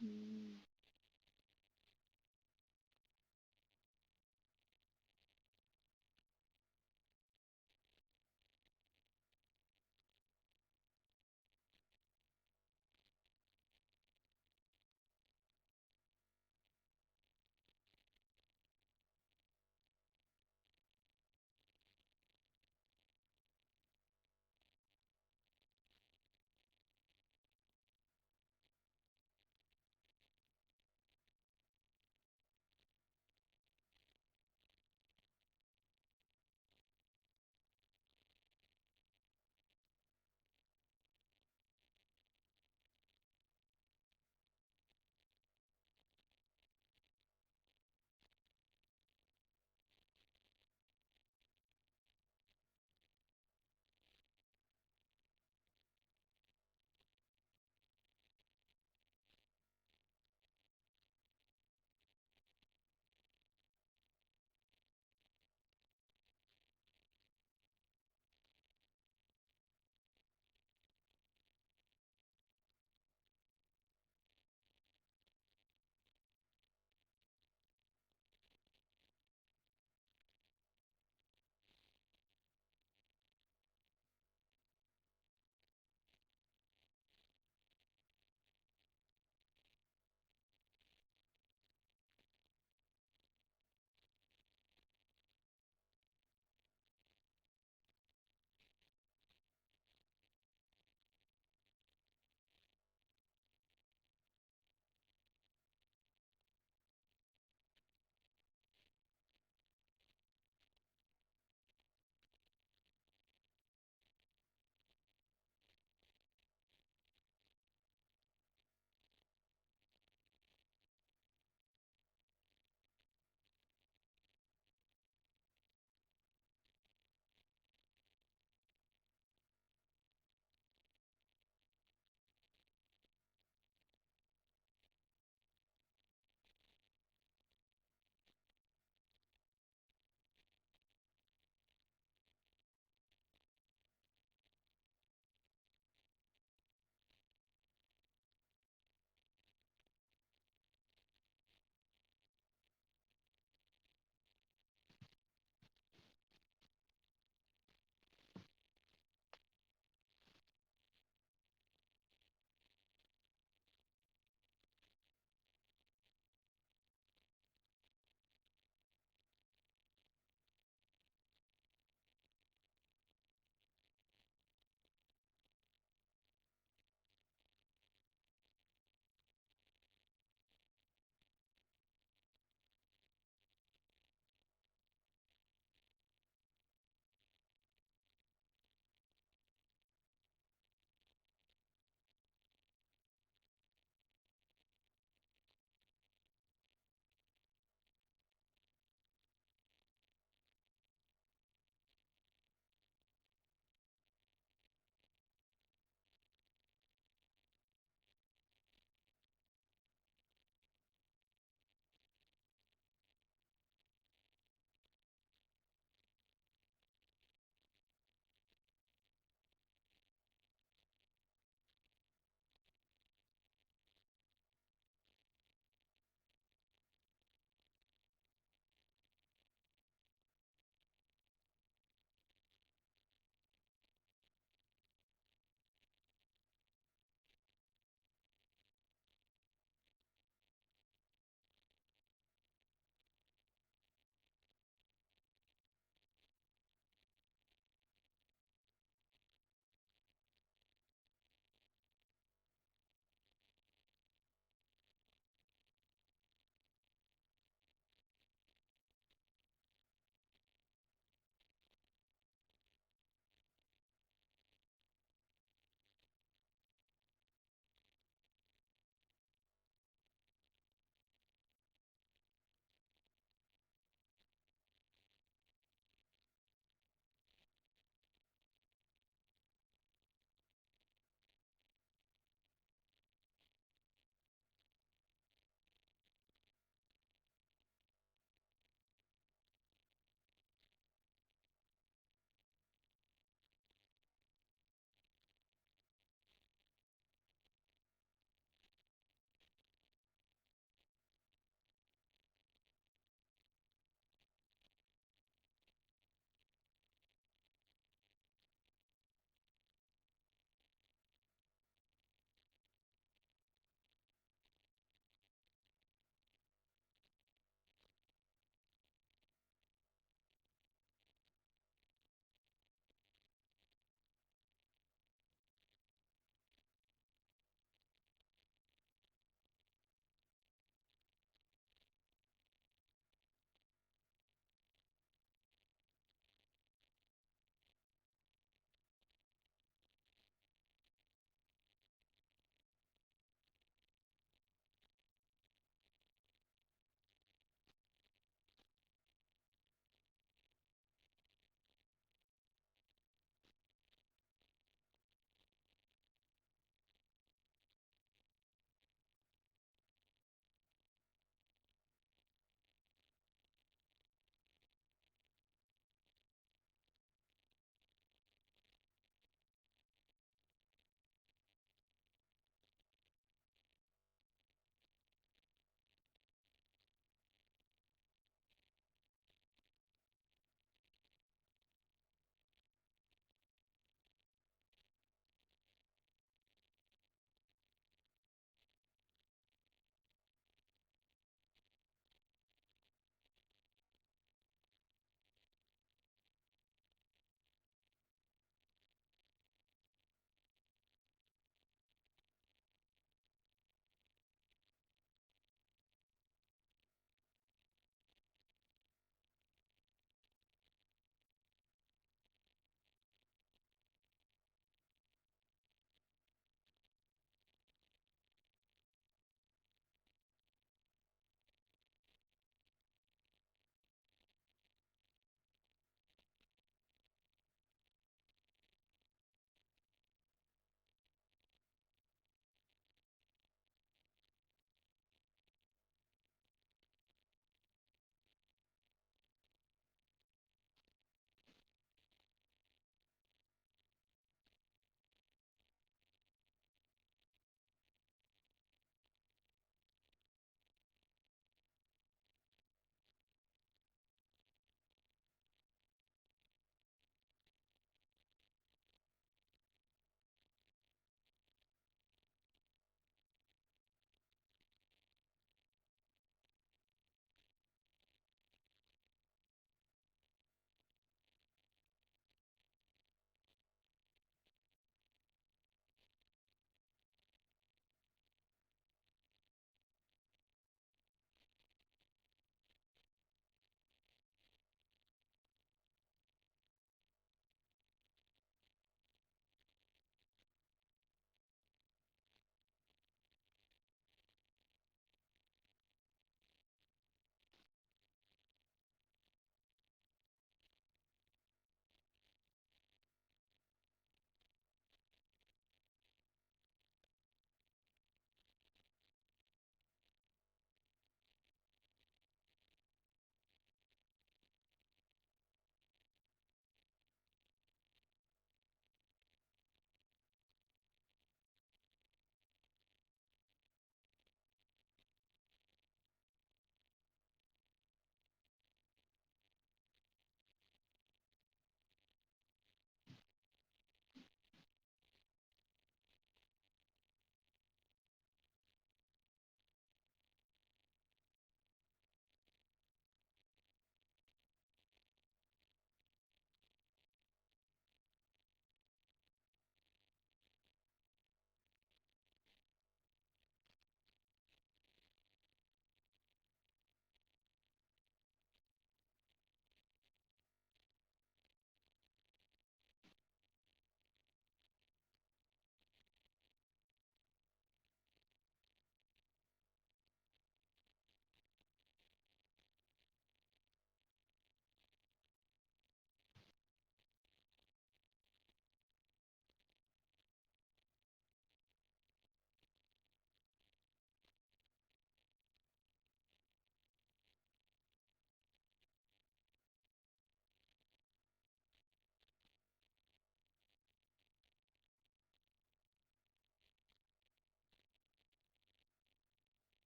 Hmm.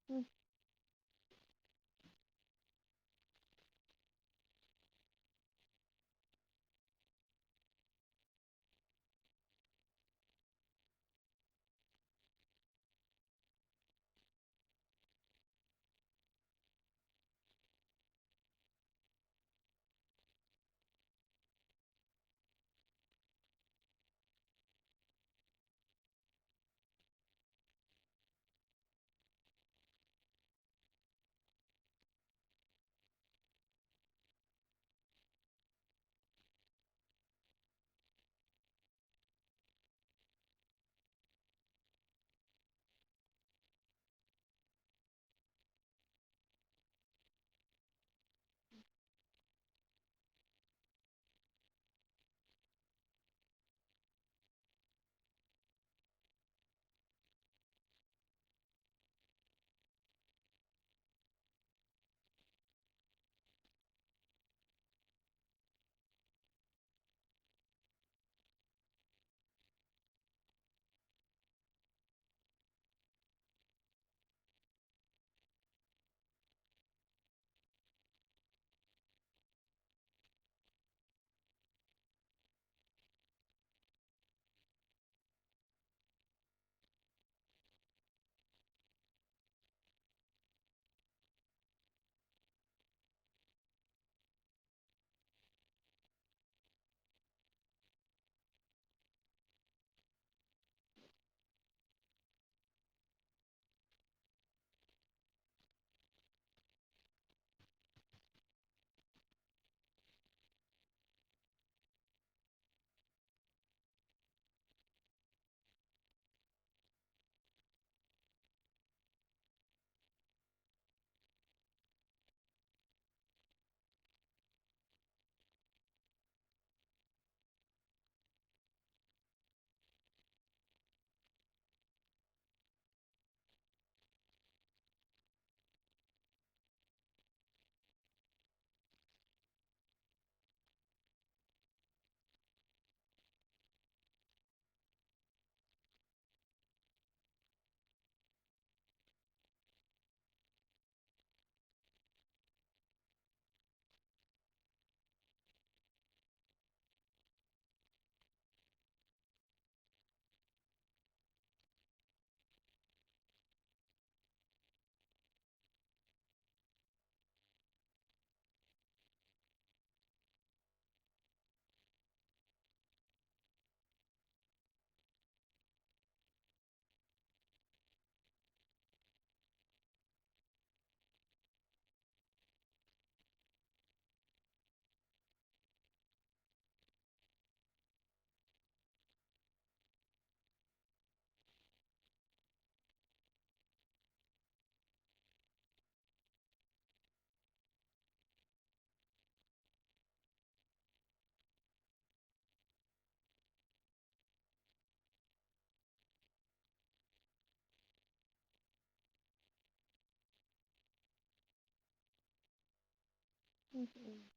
Hmm. Mm.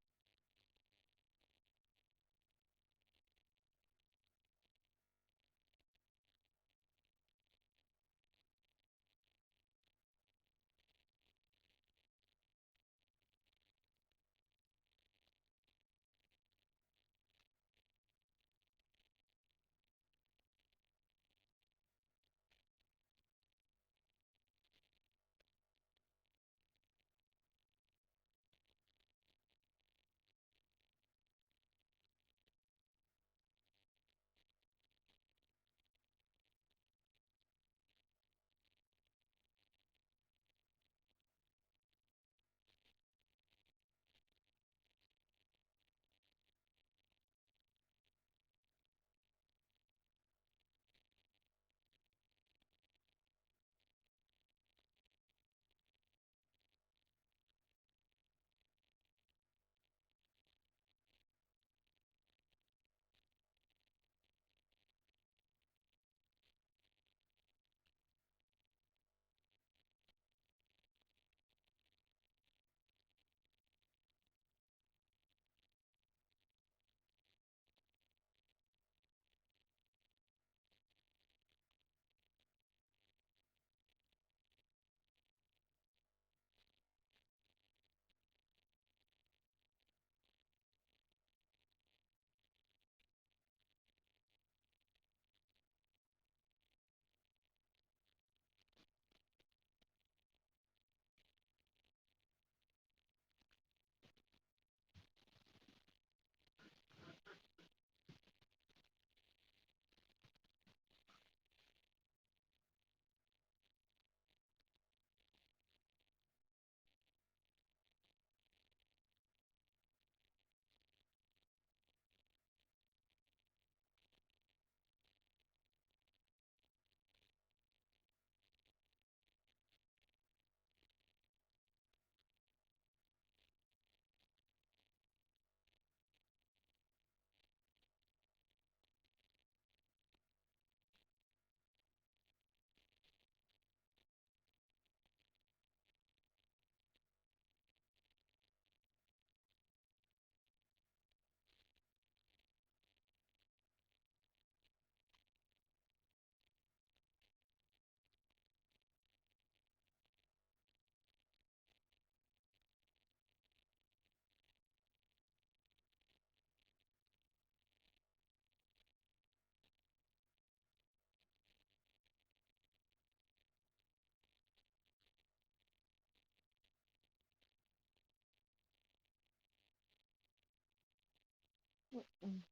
Mm.